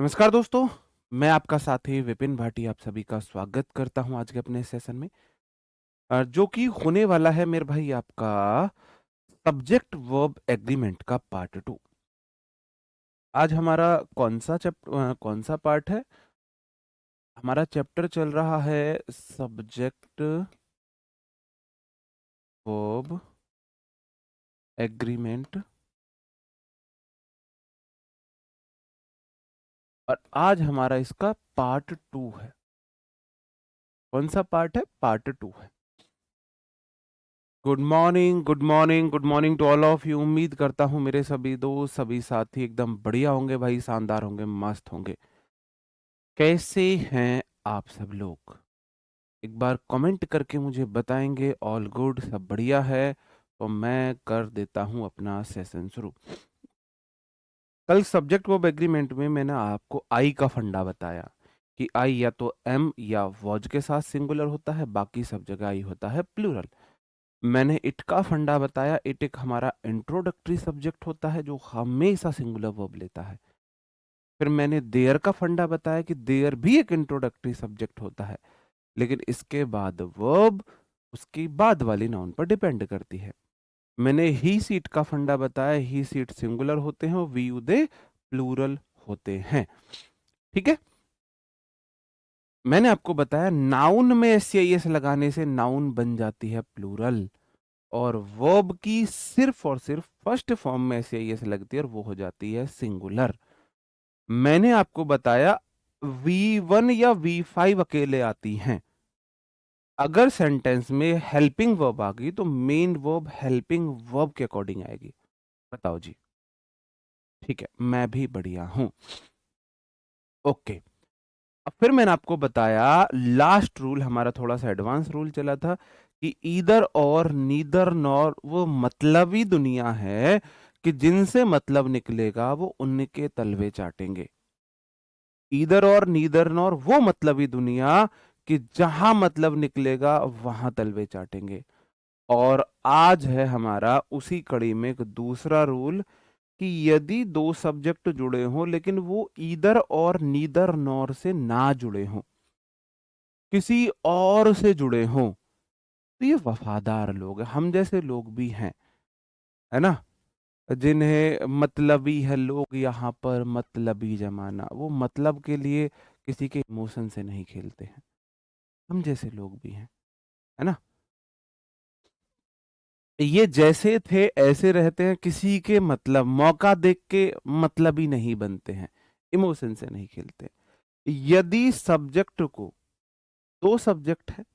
नमस्कार दोस्तों, मैं आपका साथी विपिन भाटी आप सभी का स्वागत करता हूं आज के अपने सेशन में जो कि होने वाला है मेरे भाई आपका सब्जेक्ट वर्ब एग्रीमेंट का पार्ट 2। आज हमारा कौन सा पार्ट है? हमारा चैप्टर चल रहा है सब्जेक्ट वर्ब एग्रीमेंट और आज हमारा इसका पार्ट 2 है। कौन सा पार्ट है? पार्ट 2 है। Good morning, good morning, good morning to all of you. उम्मीद करता हूँ मेरे सभी दोस्त, सभी साथी एकदम बढ़िया होंगे भाई, शानदार होंगे, मस्त होंगे। कैसे हैं आप सब लोग? एक बार कमेंट करके मुझे बताएंगे ऑल गुड, सब बढ़िया है, तो मैं कर देता हूँ अपना सेशन शुरू। कल सब्जेक्ट वर्ब एग्रीमेंट में मैंने आपको आई का फंडा बताया कि आई या तो एम या वॉज के साथ सिंगुलर होता है, बाकी सब जगह आई होता है प्लूरल। मैंने इट का फंडा बताया, इट एक हमारा इंट्रोडक्टरी सब्जेक्ट होता है जो हमेशा सिंगुलर वर्ब लेता है। फिर मैंने देयर का फंडा बताया कि देयर भी एक इंट्रोडक्टरी सब्जेक्ट होता है, लेकिन इसके बाद वर्ब उसकी बाद वाली नाउन पर डिपेंड करती है। मैंने ही सीट का फंडा बताया, ही सीट सिंगुलर होते हैं और वी यू दे प्लूरल होते हैं। ठीक है। मैंने आपको बताया नाउन में एस लगाने से नाउन बन जाती है प्लूरल, और वर्ब की सिर्फ और सिर्फ फर्स्ट फॉर्म में एस लगती है और वो हो जाती है सिंगुलर। मैंने आपको बताया V1 या V5 अकेले आती हैं। अगर सेंटेंस में हेल्पिंग वर्ब आ गई तो मेन वर्ब हेल्पिंग वर्ब के अकॉर्डिंग आएगी। बताओ जी। ठीक है, मैं भी बढ़िया हूं। ओके। अब फिर मैंने आपको बताया लास्ट रूल हमारा थोड़ा सा एडवांस रूल चला था कि ईदर और नीदर नॉर वो मतलबी दुनिया है कि जिनसे मतलब निकलेगा वो उनके तलवे चाटेंगे। ईदर और नीदर नॉर वो मतलबी दुनिया कि जहां मतलब निकलेगा वहां तलवे चाटेंगे। और आज है हमारा उसी कड़ी में एक दूसरा रूल कि यदि दो सब्जेक्ट जुड़े हों लेकिन वो ईदर और नीदर नॉर से ना जुड़े हों, किसी और से जुड़े हों, तो ये वफादार लोग हैं, हम जैसे लोग भी हैं, है ना? जिन्हें मतलबी है लोग, यहाँ पर मतलबी जमाना, वो मतलब के लिए किसी के इमोशन से नहीं खेलते हैं। हम जैसे लोग भी हैं, है ना? ये जैसे थे ऐसे रहते हैं, किसी के मतलब मौका देख के मतलबी नहीं बनते हैं, इमोशन से नहीं खेलते। यदि सब्जेक्ट को दो सब्जेक्ट है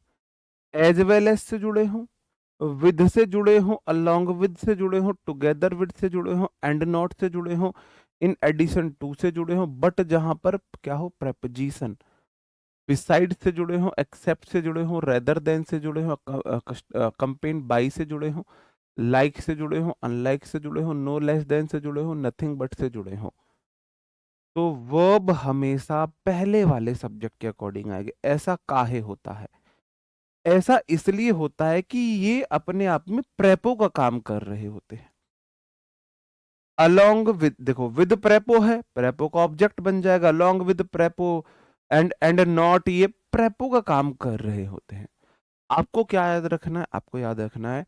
एज वेल एज से जुड़े हों, विद से जुड़े हों, अलोंग विद से जुड़े हों, टुगेदर विद से जुड़े हों, एंड नॉट से जुड़े हों, इन एडिशन टू से जुड़े हों, बट जहां पर क्या हो प्रेपोजिशन, बिसाइड से जुड़े हों, एक्सेप्ट से जुड़े हों, रेदर देन से जुड़े हों, कंपेन बाई से जुड़े हों, लाइक से जुड़े हों, अनलाइक से जुड़े हों, नो लेस देन से जुड़े हों, नथिंग बट से जुड़े हों, तो वर्ब हमेशा पहले वाले सब्जेक्ट के अकॉर्डिंग आएगा। ऐसा काहे होता है? ऐसा इसलिए होता है कि ये अपने आप में प्रेपो का काम कर रहे होते हैं। अलोंग विद, देखो विद प्रेपो है, प्रेपो का ऑब्जेक्ट बन जाएगा, अलोंग विद प्रेपो एंड नॉट, ये प्रेपो का काम कर रहे होते हैं। आपको क्या याद रखना है? आपको याद रखना है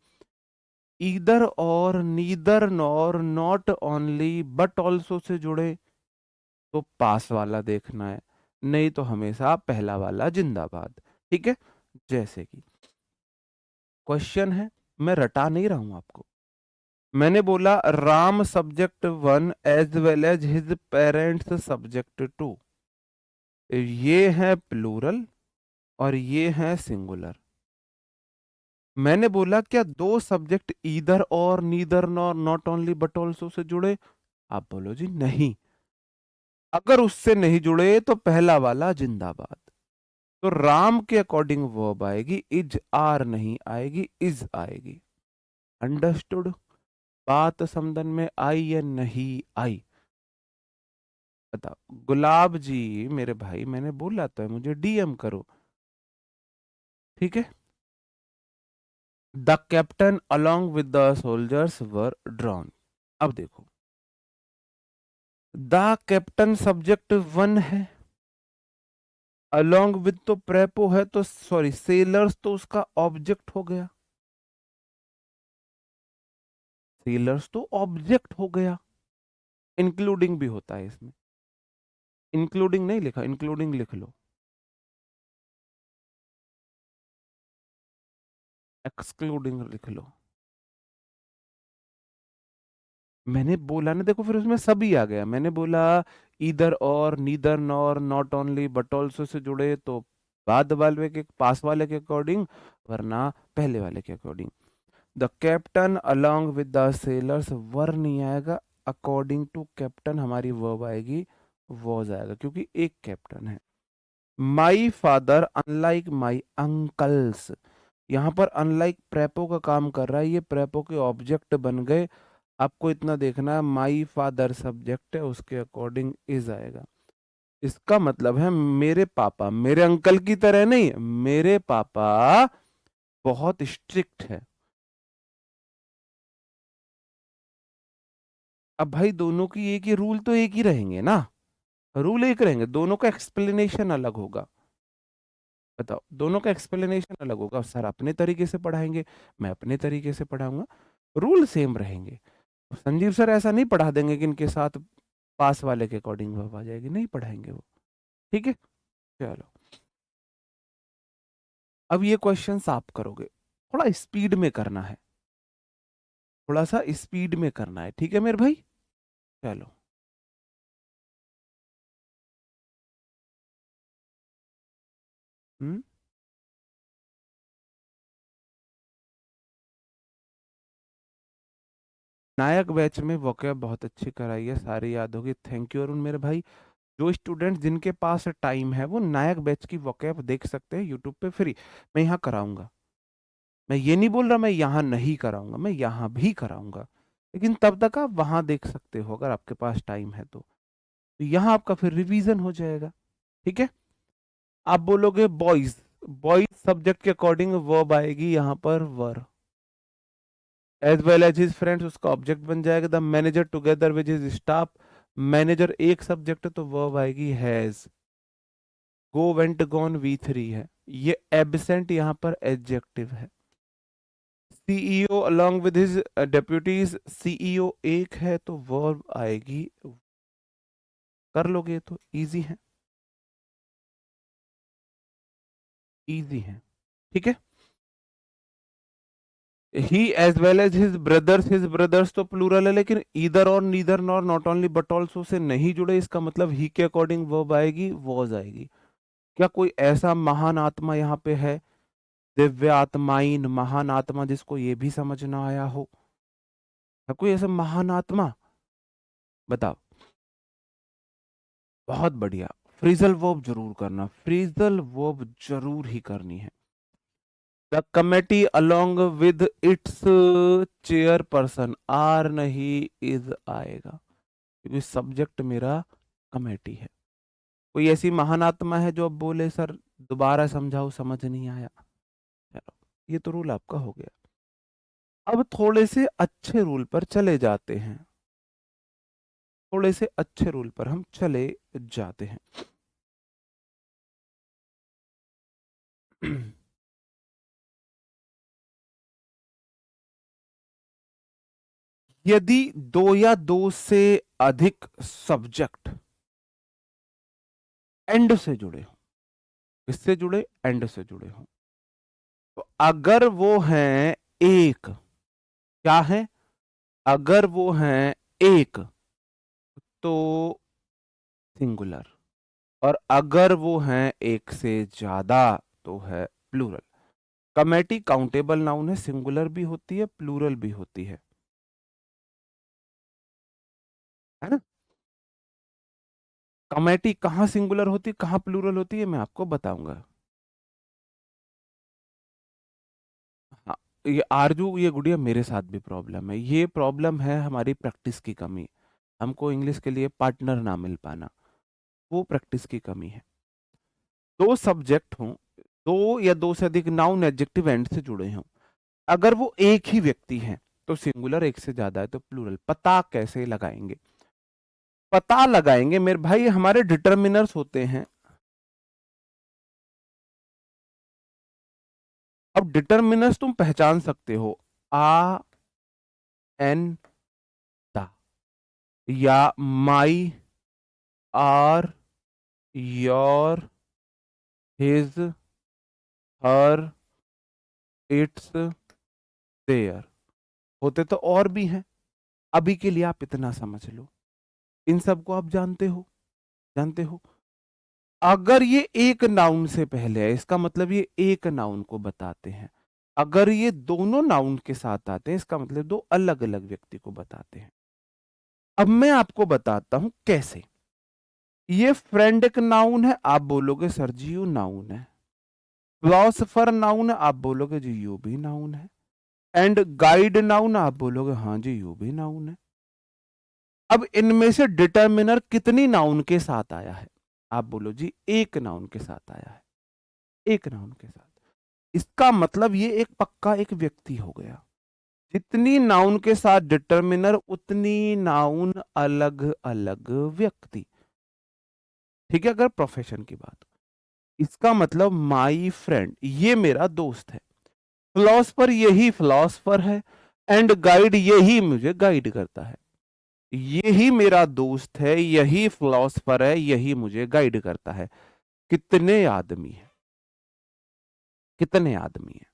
ईदर और neither nor not only but also से जुड़े तो पास वाला देखना है, नहीं तो हमेशा पहला वाला जिंदाबाद। ठीक है। जैसे कि क्वेश्चन है, मैं रटा नहीं रहा हूं आपको। मैंने बोला Ram subject one as well as his parents subject two, ये है प्लूरल और ये है सिंगुलर। मैंने बोला क्या दो सब्जेक्ट ईदर और neither nor not only but also से जुड़े? आप बोलो जी नहीं। अगर उससे नहीं जुड़े तो पहला वाला जिंदाबाद। तो राम के अकॉर्डिंग वर्ब आएगी इज, आर नहीं आएगी, इज आएगी। अंडरस्टूड? बात समझन में आई या नहीं आई? बताओ गुलाब जी, मेरे भाई मैंने बोला तो है मुझे डीएम करो। ठीक है। The captain along with the soldiers were drawn. अब देखो, द कैप्टन सब्जेक्ट वन है, अलोंग विद तो प्रेपो है, तो सॉरी सेलर्स तो उसका ऑब्जेक्ट हो गया, सेलर्स तो ऑब्जेक्ट हो गया। इंक्लूडिंग भी होता है इसमें, इंक्लूडिंग नहीं लिखा, इंक्लूडिंग लिख लो, एक्सक्लूडिंग लिख लो। मैंने बोला ना, देखो फिर उसमें सभी आ गया। मैंने बोला इधर और, neither nor, not only but also से जुड़े तो बाद वाले के, पास वाले के अकॉर्डिंग, वरना पहले वाले के according. The captain along with the sailors, were नहीं आएगा, अकॉर्डिंग टू कैप्टन हमारी वर्ब आएगी, वॉज आएगा, क्योंकि एक कैप्टन है। My father unlike my uncles, यहाँ पर अनलाइक प्रेपो का काम कर रहा है, ये प्रेपो के ऑब्जेक्ट बन गए। आपको इतना देखना है, माई फादर सब्जेक्ट है, उसके अकॉर्डिंग इज आएगा। इसका मतलब है मेरे पापा, मेरे अंकल की तरह नहीं, मेरे पापा बहुत स्ट्रिक्ट है। अब भाई दोनों की एक ही रूल तो एक ही रहेंगे ना, रूल एक रहेंगे, दोनों का एक्सप्लेनेशन अलग होगा। बताओ, दोनों का एक्सप्लेनेशन अलग होगा, सर अपने तरीके से पढ़ाएंगे, मैं अपने तरीके से पढ़ाऊंगा, रूल सेम रहेंगे। संजीव सर ऐसा नहीं पढ़ा देंगे कि इनके साथ पास वाले के अकॉर्डिंग वर्ब आ जाएगी, नहीं पढ़ाएंगे वो। ठीक है, चलो अब ये क्वेश्चन आप करोगे, थोड़ा स्पीड में करना है, थोड़ा सा स्पीड में करना है, ठीक है मेरे भाई। चलो, हम्म, नायक बैच में वोकैब बहुत अच्छी कराई है, सारी याद होगी, थैंक यू अरुण मेरे भाई। जो स्टूडेंट जिनके पास टाइम है वो नायक बैच की वोकैब देख सकते हैं यूट्यूब पे फ्री, मैं यहाँ कराऊंगा। मैं ये नहीं बोल रहा मैं यहाँ नहीं कराऊंगा, मैं यहाँ भी कराऊंगा, लेकिन तब तक आप वहां देख सकते हो अगर आपके पास टाइम है तो यहाँ आपका फिर रिवीजन हो जाएगा। ठीक है, आप बोलोगे बॉयज, बॉयज सब्जेक्ट के अकॉर्डिंग वर्ब आएगी यहाँ पर were, as well as his friends उसका ऑब्जेक्ट बन जाएगा, the manager together with his staff, manager एक सब्जेक्ट है तो वर्ब आएगी has, go went gone V3 है, ये एब्सेंट यहाँ पर एडजेक्टिव है। CEO along with his deputies, CEO एक है तो वर्ब आएगी, कर लोगे तो इजी है, इजी है। ठीक है, he as well as his brothers तो प्लूरल है, लेकिन इधर और neither nor not only but also से नहीं जुड़े, इसका मतलब ही के अकॉर्डिंग वर्ब आएगी, वॉज आएगी। क्या कोई ऐसा महान आत्मा यहाँ पे है, दिव्य आत्माइन महान आत्मा, जिसको ये भी समझ ना आया हो? है कोई ऐसा महान आत्मा? बताओ। बहुत बढ़िया, फ्रीजल वर्ब जरूर करना, फ्रीजल वर्ब जरूर ही करनी है। The committee along with its chairperson, are नहीं इज आएगा, क्योंकि सब्जेक्ट मेरा कमेटी है। कोई ऐसी महान आत्मा है जो अब बोले सर दोबारा समझाओ समझ नहीं आया? चलो, ये तो रूल आपका हो गया। अब थोड़े से अच्छे रूल पर चले जाते हैं, थोड़े से अच्छे रूल पर हम चले जाते हैं। यदि दो या दो से अधिक सब्जेक्ट एंड से जुड़े हो, किससे जुड़े? एंड से जुड़े हो, तो अगर वो हैं एक, क्या है? अगर वो हैं एक तो सिंगुलर, और अगर वो हैं एक से ज्यादा तो है प्लूरल। कमेटी काउंटेबल नाउन है, सिंगुलर भी होती है प्लूरल भी होती है ना? कमेटी कहाँ सिंगुलर होती है कहाँ प्लूरल होती है मैं आपको बताऊंगा। हाँ, ये आरजू, ये गुड़िया मेरे साथ भी प्रॉब्लम है, ये प्रॉब्लम है हमारी प्रैक्टिस की कमी, हमको इंग्लिश के लिए पार्टनर ना मिल पाना, वो प्रैक्टिस की कमी है। दो सब्जेक्ट हों, दो या दो से अधिक नाउन एडजेक्टिव एंड से जुड़े हों, अगर वो एक ही व्यक्ति हैं तो सिंगुलर, एक से ज्यादा है तो प्लूरल। पता कैसे लगाएंगे? पता लगाएंगे मेरे भाई, हमारे डिटर्मिनर्स होते हैं। अब डिटर्मिनर्स तुम पहचान सकते हो, आ एन दा, या my, our, your, his, her, its, their. होते तो और भी हैं, अभी के लिए आप इतना समझ लो। इन सबको आप जानते हो, जानते हो। अगर ये एक नाउन से पहले है, इसका मतलब ये एक नाउन को बताते हैं। अगर ये दोनों नाउन के साथ आते हैं, इसका मतलब दो अलग अलग व्यक्ति को बताते हैं। अब मैं आपको बताता हूं कैसे। ये फ्रेंड एक नाउन है, आप बोलोगे सर जी यू नाउन है। फिलोसफर नाउन है, आप बोलोगे जी यू भी नाउन है। एंड गाइड नाउन, आप बोलोगे हाँ जी यू भी नाउन है। अब इनमें से डिटर्मिनर कितनी नाउन के साथ आया है? आप बोलो जी एक नाउन के साथ आया है, एक नाउन के साथ। इसका मतलब ये एक पक्का एक व्यक्ति हो गया। जितनी नाउन के साथ डिटर्मिनर, उतनी नाउन अलग अलग व्यक्ति। ठीक है, अगर प्रोफेशन की बात, इसका मतलब माई फ्रेंड ये मेरा दोस्त है, फिलोसफर यही फिलोसफर है, एंड गाइड यही मुझे गाइड करता है। यही मेरा दोस्त है, यही फिलोसफर है, यही मुझे गाइड करता है। कितने आदमी हैं, कितने आदमी हैं?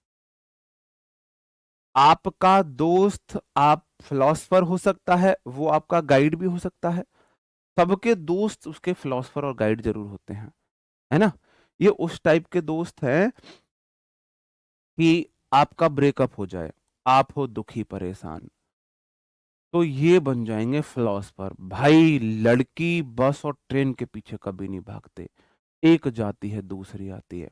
आपका दोस्त आप फिलोसफर हो सकता है, वो आपका गाइड भी हो सकता है। सबके दोस्त उसके फिलोसफर और गाइड जरूर होते हैं, है ना। ये उस टाइप के दोस्त हैं कि आपका ब्रेकअप हो जाए, आप हो दुखी परेशान, तो ये बन जाएंगे फिलोसफर। भाई लड़की बस और ट्रेन के पीछे कभी नहीं भागते, एक जाती है दूसरी आती है।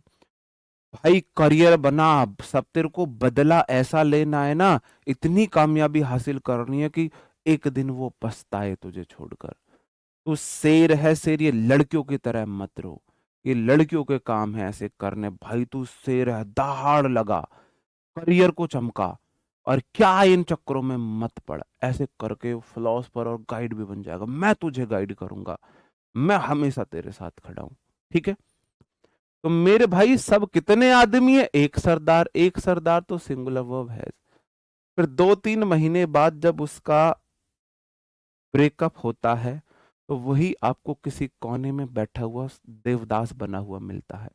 भाई करियर बना, सब तेरे को बदला ऐसा लेना है ना, इतनी कामयाबी हासिल करनी है कि एक दिन वो पछताए तुझे छोड़कर। तू शेर है शेर, ये लड़कियों की तरह मत रहो, ये लड़कियों के काम है ऐसे करने। भाई तू शेर है, दहाड़ लगा, करियर को चमका, और क्या इन चक्करों में मत पड़। ऐसे करके फिलोसफर और गाइड भी बन जाएगा। मैं तुझे गाइड करूंगा, मैं हमेशा तेरे साथ खड़ा हूं। ठीक है, तो मेरे भाई सब कितने आदमी है? एक सरदार। एक सरदार तो सिंगुलर वर्ब है। फिर 2-3 महीने बाद जब उसका ब्रेकअप होता है, तो वही आपको किसी कोने में बैठा हुआ देवदास बना हुआ मिलता है।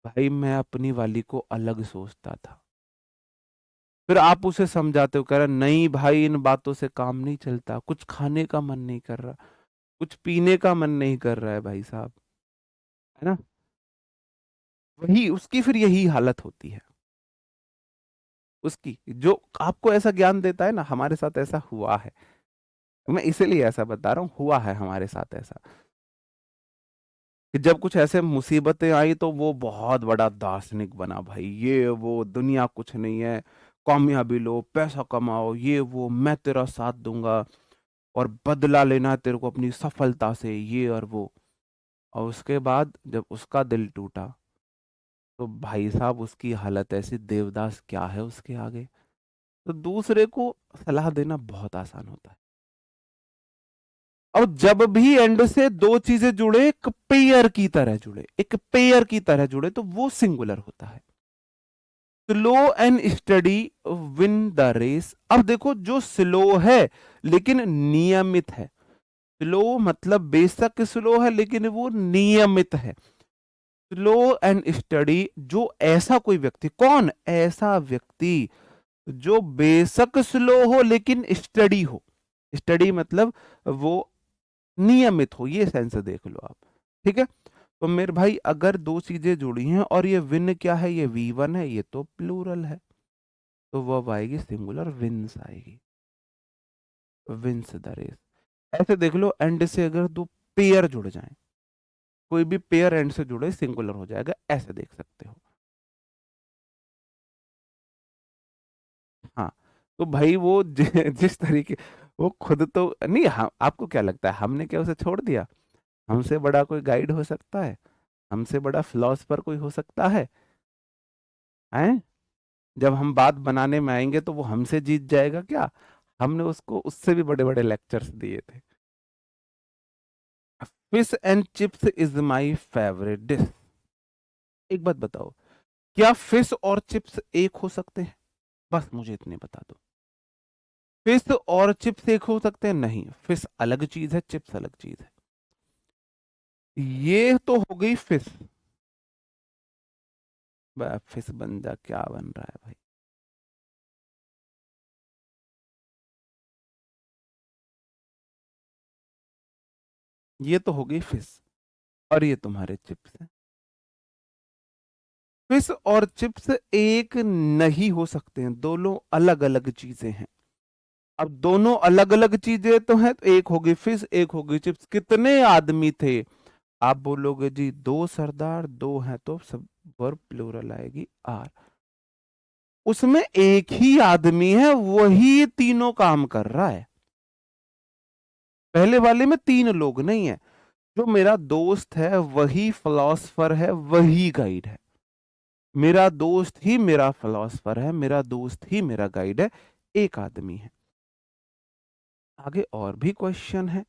भाई मैं अपनी वाली को अलग सोचता था। फिर आप उसे समझाते हो, कह रहा नहीं भाई इन बातों से काम नहीं चलता, कुछ खाने का मन नहीं कर रहा, कुछ पीने का मन नहीं कर रहा है भाई साहब, है ना। वही उसकी फिर यही हालत होती है उसकी, जो आपको ऐसा ज्ञान देता है ना। हमारे साथ ऐसा हुआ है, मैं इसीलिए ऐसा बता रहा हूँ, हुआ है हमारे साथ ऐसा कि जब कुछ ऐसे मुसीबतें आई तो वो बहुत बड़ा दार्शनिक बना। भाई ये वो दुनिया कुछ नहीं है, कामयाबी लो, पैसा कमाओ, ये वो, मैं तेरा साथ दूंगा, और बदला लेना है तेरे को अपनी सफलता से, ये और वो। और उसके बाद जब उसका दिल टूटा, तो भाई साहब उसकी हालत ऐसी, देवदास क्या है उसके आगे। तो दूसरे को सलाह देना बहुत आसान होता है। और जब भी एंड से दो चीजें जुड़े, एक पेयर की तरह जुड़े, एक पेयर की तरह जुड़े, तो वो सिंगुलर होता है। Slow and steady win the race. अब देखो जो स्लो है लेकिन नियमित है, स्लो मतलब बेशक स्लो है लेकिन वो नियमित है। स्लो एंड स्टडी, जो ऐसा कोई व्यक्ति, कौन ऐसा व्यक्ति जो बेशक स्लो हो लेकिन स्टडी हो। स्टडी मतलब वो नियमित हो, ये सेंस देख लो आप। ठीक है, तो मेरे भाई अगर दो चीजें जुड़ी हैं, और ये विन क्या है, ये V1 है, ये तो प्लूरल है, तो वो आएगी सिंगुलर, विंस आएगी, विंस द रेस। ऐसे देख लो, एंड से अगर दो पेयर जुड़ जाएं, कोई भी पेयर एंड से जुड़े सिंगुलर हो जाएगा, ऐसे देख सकते हो। हाँ, तो भाई वो जिस तरीके, वो खुद तो नहीं, हम आपको क्या लगता है हमने क्या उसे छोड़ दिया? हमसे बड़ा कोई गाइड हो सकता है? हमसे बड़ा फिलोसफर कोई हो सकता है? हैं? जब हम बात बनाने में आएंगे तो वो हमसे जीत जाएगा क्या? हमने उसको उससे भी बड़े बड़े लेक्चर्स दिए थे। Fish and chips is my favourite dish. एक बात बताओ, क्या फिश और चिप्स एक हो सकते हैं? बस मुझे इतने बता दो। फिश और चिप्स एक हो सकते हैं? नहीं, फिश अलग चीज है, चिप्स अलग चीज है। ये तो हो गई फिश। फिश बन जा, क्या बन रहा है भाई? ये तो हो गई फिश, और ये तुम्हारे चिप्स है। फिश और चिप्स एक नहीं हो सकते हैं, दोनों अलग अलग चीजें हैं। अब दोनों अलग अलग चीजें तो हैं, तो एक होगी फिश, एक होगी चिप्स। कितने आदमी थे? आप बोलोगे जी दो सरदार, दो हैं तो सब वर्ब प्लूरल आएगी आर। उसमें एक ही आदमी है, वही तीनों काम कर रहा है। पहले वाले में तीन लोग नहीं है। जो मेरा दोस्त है वही फिलोसफर है, वही गाइड है। मेरा दोस्त ही मेरा फिलोसफर है, मेरा दोस्त ही मेरा गाइड है। एक आदमी है। आगे और भी क्वेश्चन है?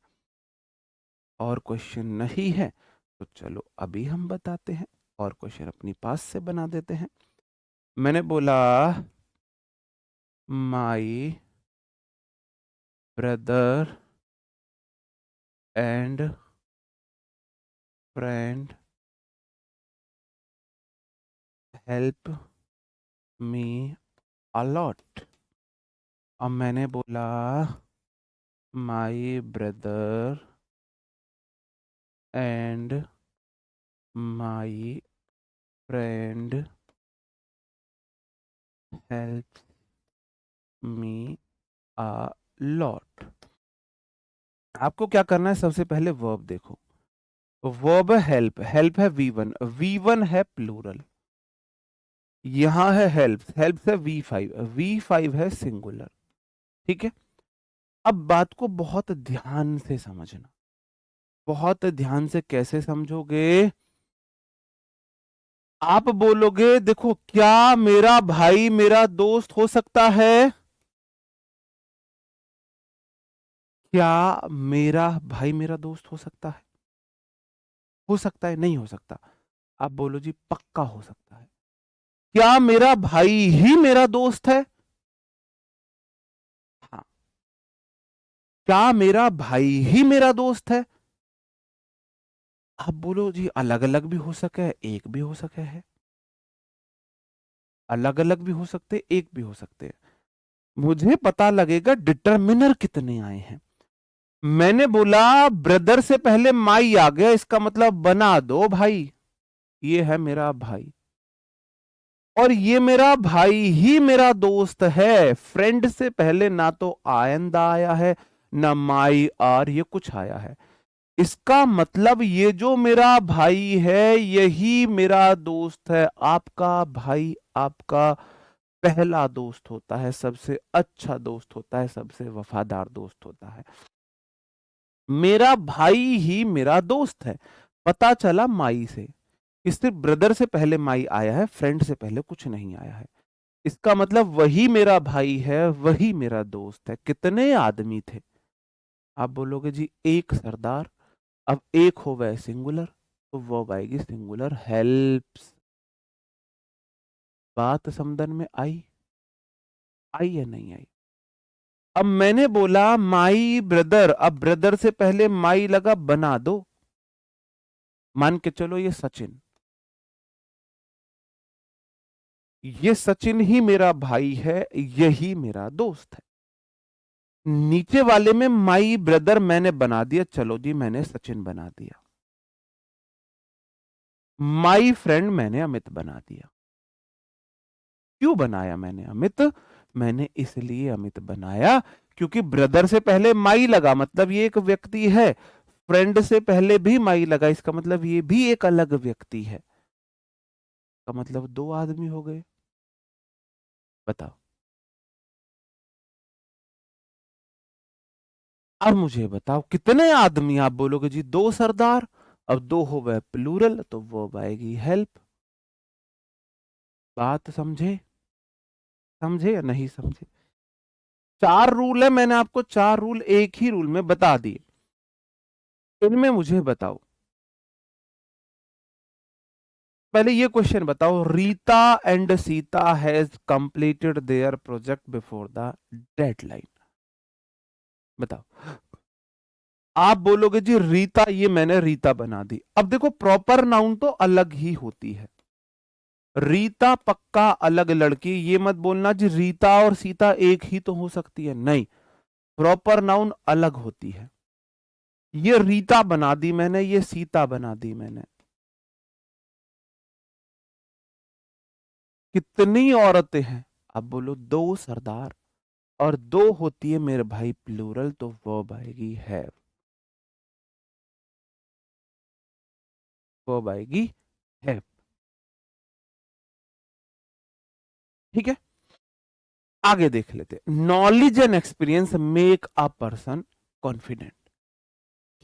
और क्वेश्चन नहीं है तो चलो अभी हम बताते हैं। और क्वेश्चन अपनी पास से बना देते हैं। मैंने बोला my brother and friend help me a lot. अब मैंने बोला my brother and my friend help me a lot. आपको क्या करना है, सबसे पहले वर्ब देखो। वर्ब है हेल्प, हेल्प है वी1, वी1 है प्लूरल। यहां है हेल्प, हेल्प है वी5, वी5 है सिंगुलर। ठीक है। अब बात को बहुत ध्यान से समझना। बहुत ध्यान से कैसे समझोगे? आप बोलोगे देखो, क्या मेरा भाई मेरा दोस्त हो सकता है? क्या मेरा भाई मेरा दोस्त हो सकता है? हो सकता है, नहीं हो सकता? आप बोलो जी पक्का हो सकता है। क्या मेरा भाई ही मेरा दोस्त है? हाँ। क्या मेरा भाई ही मेरा दोस्त है? आप बोलो जी अलग अलग भी हो सके है, एक भी हो सके है। अलग अलग भी हो सकते, एक भी हो सकते हैं। मुझे पता लगेगा डिटर्मिनर कितने आए हैं। मैंने बोला ब्रदर से पहले माई आ गया, इसका मतलब बना दो भाई। ये है मेरा भाई, और ये मेरा भाई ही मेरा दोस्त है। फ्रेंड से पहले ना तो आयंदा आया है, ना माई आर ये कुछ आया है। इसका मतलब ये जो मेरा भाई है यही मेरा दोस्त है। आपका भाई आपका पहला दोस्त होता है, सबसे अच्छा दोस्त होता है, सबसे वफादार दोस्त होता है। मेरा भाई ही मेरा दोस्त है। पता चला माई से कि सिर्फ ब्रदर से पहले माई आया है, फ्रेंड से पहले कुछ नहीं आया है। इसका मतलब वही मेरा भाई है, वही मेरा दोस्त है। कितने आदमी थे? आप बोलोगे जी एक सरदार। अब एक हो गए सिंगुलर, तो वो आएगी सिंगुलर हेल्प्स। बात समझन में आई? आई या नहीं आई? अब मैंने बोला माई ब्रदर, अब ब्रदर से पहले माई लगा, बना दो। मान के चलो ये सचिन, ये सचिन ही मेरा भाई है, यही मेरा दोस्त है। नीचे वाले में माई ब्रदर मैंने बना दिया, चलो जी मैंने सचिन बना दिया। माई फ्रेंड मैंने अमित बना दिया। क्यों बनाया मैंने अमित? मैंने इसलिए अमित बनाया क्योंकि ब्रदर से पहले माई लगा, मतलब ये एक व्यक्ति है। फ्रेंड से पहले भी माई लगा, इसका मतलब ये भी एक अलग व्यक्ति है। का मतलब दो आदमी हो गए। बताओ। अब मुझे बताओ कितने आदमी? आप बोलोगे जी दो सरदार। अब दो हो गए प्लूरल, तो वो आएगी हेल्प। बात समझे? समझे या नहीं समझे? चार रूल है, मैंने आपको चार रूल एक ही रूल में बता दिए। इनमें मुझे बताओ, पहले ये क्वेश्चन बताओ, Rita and Sita has completed there project before the deadline. बताओ। आप बोलोगे जी रीता, ये मैंने रीता बना दी। अब देखो प्रॉपर नाउन तो अलग ही होती है। रीता पक्का अलग लड़की, ये मत बोलना जी रीता और सीता एक ही तो हो सकती है, नहीं, प्रॉपर नाउन अलग होती है। ये रीता बना दी मैंने, ये सीता बना दी मैंने। कितनी औरतें हैं? आप बोलो दो सरदार, और दो होती है मेरे भाई प्लूरल, तो वर्ब आएगी है, वर्ब आएगी है। ठीक है, आगे देख लेते। Knowledge and experience make a person confident.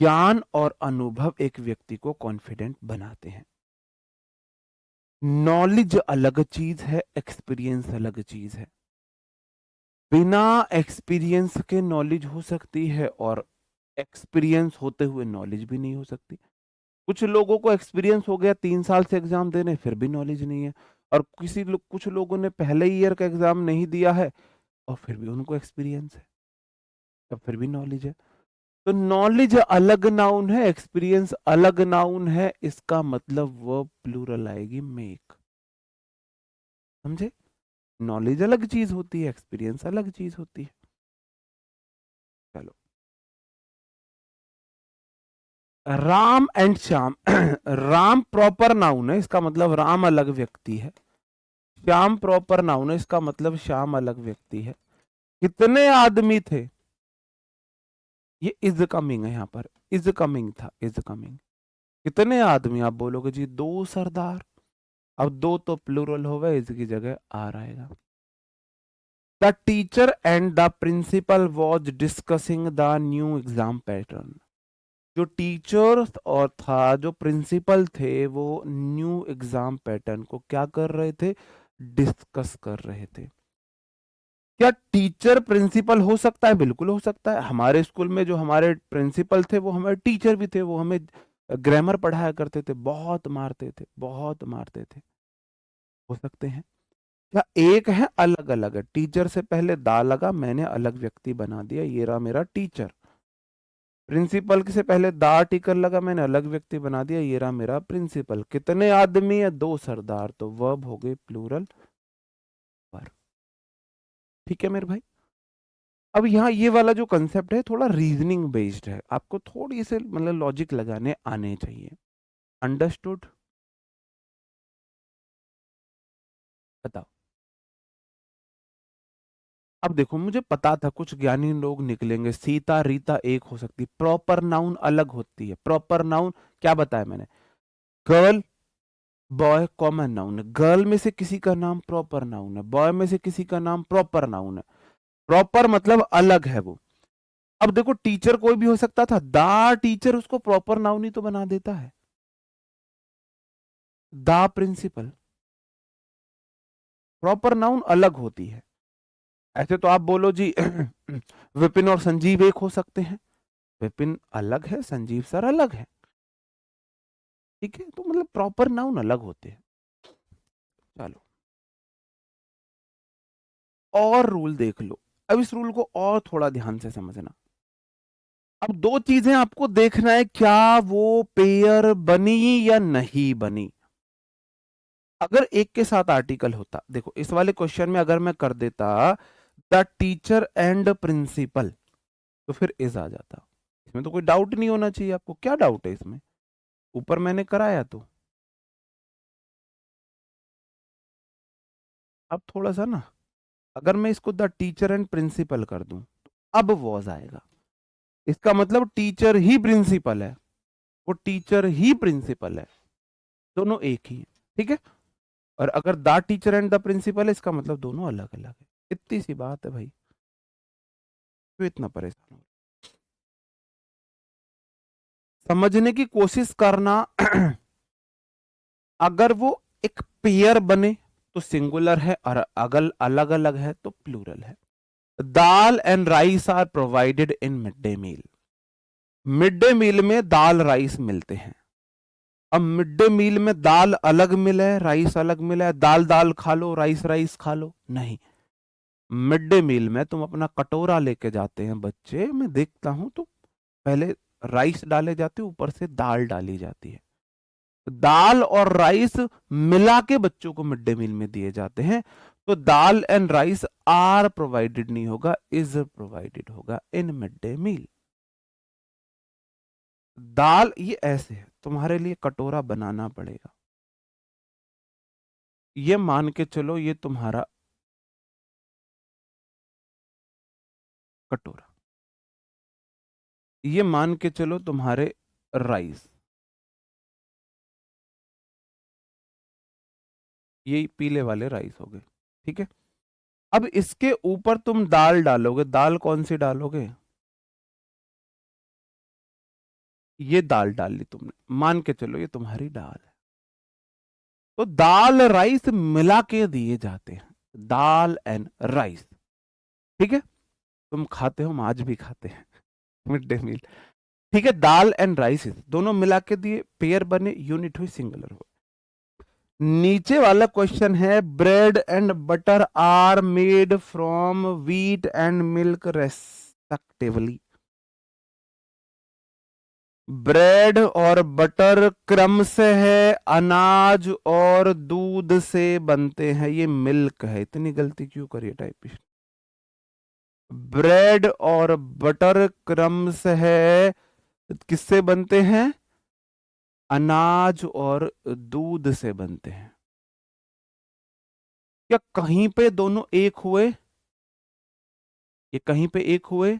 ज्ञान और अनुभव एक व्यक्ति को कॉन्फिडेंट बनाते हैं। नॉलेज अलग चीज है, एक्सपीरियंस अलग चीज है। बिना एक्सपीरियंस के नॉलेज हो सकती है, और एक्सपीरियंस होते हुए नॉलेज भी नहीं हो सकती। कुछ लोगों को एक्सपीरियंस हो गया, 3 साल से एग्जाम देने, फिर भी नॉलेज नहीं है। और कुछ लोगों ने पहले ईयर का एग्जाम नहीं दिया है, और फिर भी उनको एक्सपीरियंस है, तब फिर भी नॉलेज है। तो नॉलेज अलग नाउन है, एक्सपीरियंस अलग नाउन है, इसका मतलब वो प्लूरल आएगी मेक। समझे? नॉलेज अलग चीज होती है, एक्सपीरियंस अलग चीज होती है। चलो, Ram and Shyam. Ram proper noun है, इसका मतलब राम अलग व्यक्ति है। श्याम प्रॉपर नाउन है, इसका मतलब श्याम अलग व्यक्ति है। कितने आदमी थे? ये इज कमिंग है, यहां पर इज कमिंग था, इज कमिंग। कितने आदमी? आप बोलोगे जी दो सरदार। अब दो तो प्लूरल होगा, इसकी जगह आर आएगा। The teacher and the principal was discussing the new exam pattern. जो टीचर और था, जो प्रिंसिपल थे, वो न्यू एग्जाम पैटर्न को क्या कर रहे थे? डिस्कस कर रहे थे। क्या टीचर प्रिंसिपल हो सकता है? बिल्कुल हो सकता है। हमारे स्कूल में जो हमारे प्रिंसिपल थे, वो हमारे टीचर भी थे, वो हमें ग्रामर पढ़ाया करते थे, बहुत मारते थे, बहुत मारते थे। हो सकते हैं। क्या एक है? अलग अलग है। टीचर से पहले दा लगा, मैंने अलग व्यक्ति बना दिया, ये रहा मेरा टीचर। प्रिंसिपल से पहले दा टिकर लगा, मैंने अलग व्यक्ति बना दिया, ये रहा मेरा प्रिंसिपल। कितने आदमी है? दो सरदार, तो वर्ब हो गई प्लूरल पर। ठीक है मेरे भाई। अब यहाँ ये वाला जो कंसेप्ट है थोड़ा रीजनिंग बेस्ड है, आपको थोड़ी से मतलब लॉजिक लगाने आने चाहिए। अंडरस्टूड? बताओ। अब देखो, मुझे पता था कुछ ज्ञानी लोग निकलेंगे, सीता रीता एक हो सकती, प्रॉपर नाउन अलग होती है। प्रॉपर नाउन क्या बताया मैंने? गर्ल, बॉय कॉमन नाउन है। गर्ल में से किसी का नाम प्रॉपर नाउन है, बॉय में से किसी का नाम प्रॉपर नाउन है। प्रॉपर मतलब अलग है वो। अब देखो, टीचर कोई भी हो सकता था, दा टीचर उसको प्रॉपर नाउन ही तो बना देता है। दा प्रिंसिपल, प्रॉपर नाउन अलग होती है। ऐसे तो आप बोलो जी विपिन और संजीव एक हो सकते हैं, विपिन अलग है, संजीव सर अलग है। ठीक है, तो मतलब प्रॉपर नाउन अलग होते हैं। चलो, और रूल देख लो। अब इस रूल को और थोड़ा ध्यान से समझना। अब दो चीजें आपको देखना है, क्या वो पेयर बनी या नहीं बनी। अगर एक के साथ आर्टिकल होता, देखो इस वाले क्वेश्चन में अगर मैं कर देता द टीचर एंड प्रिंसिपल, तो फिर इज आ जाता। इसमें तो कोई डाउट नहीं होना चाहिए। आपको क्या डाउट है इसमें? ऊपर मैंने कराया तो। अब थोड़ा सा ना, अगर मैं इसको द टीचर एंड प्रिंसिपल कर दूं, तो अब वॉज आएगा। इसका मतलब टीचर ही प्रिंसिपल है, वो टीचर ही प्रिंसिपल है, दोनों एक ही है। ठीक है। और अगर the teacher and the principal है, इसका मतलब दोनों अलग अलग है। इतनी सी बात है भाई, क्यों इतना परेशान हो? समझने की कोशिश करना। अगर वो एक पेयर बने तो सिंगुलर है, और अगर अलग अलग है तो प्लूरल है। Dal and rice are provided in mid day meal. Mid day meal में दाल राइस मिलते हैं। अब मिड डे मील में दाल अलग मिले, राइस अलग मिले, दाल दाल खा लो, राइस राइस खा लो, नहीं। मिड डे मील में तुम अपना कटोरा लेके जाते हैं बच्चे, मैं देखता हूं तो पहले राइस डाले जाते हैं, ऊपर से दाल डाली जाती है। दाल और राइस मिला के बच्चों को मिड डे मील में दिए जाते हैं। तो दाल एंड राइस आर प्रोवाइडेड नहीं होगा, इज प्रोवाइडेड होगा इन मिड डे मील। दाल ये ऐसे है, तुम्हारे लिए कटोरा बनाना पड़ेगा। ये मान के चलो ये तुम्हारा कटोरा, ये मान के चलो तुम्हारे राइस, ये पीले वाले राइस हो गए, ठीक है। अब इसके ऊपर तुम दाल डालोगे, दाल कौन सी डालोगे? ये दाल डाल ली तुमने, मान के चलो ये तुम्हारी दाल है। तो दाल राइस मिला के दिए जाते हैं, दाल एंड राइस, ठीक है। तुम खाते हो, हम आज भी खाते हैं मिड डे मील, ठीक है। दाल एंड राइस दोनों मिला के दिए, पेयर बने, यूनिट हुई, सिंगुलर हुआ। नीचे वाला क्वेश्चन है, bread and butter are made from wheat and milk respectively. Bread और बटर क्रम से है, अनाज और दूध से बनते हैं, ये मिल्क है। इतनी गलती क्यों करिए टाइपिस्ट? ब्रेड और बटर क्रम से है, किससे बनते हैं? अनाज और दूध से बनते हैं। क्या कहीं पे दोनों एक हुए? ये कहीं पे एक हुए?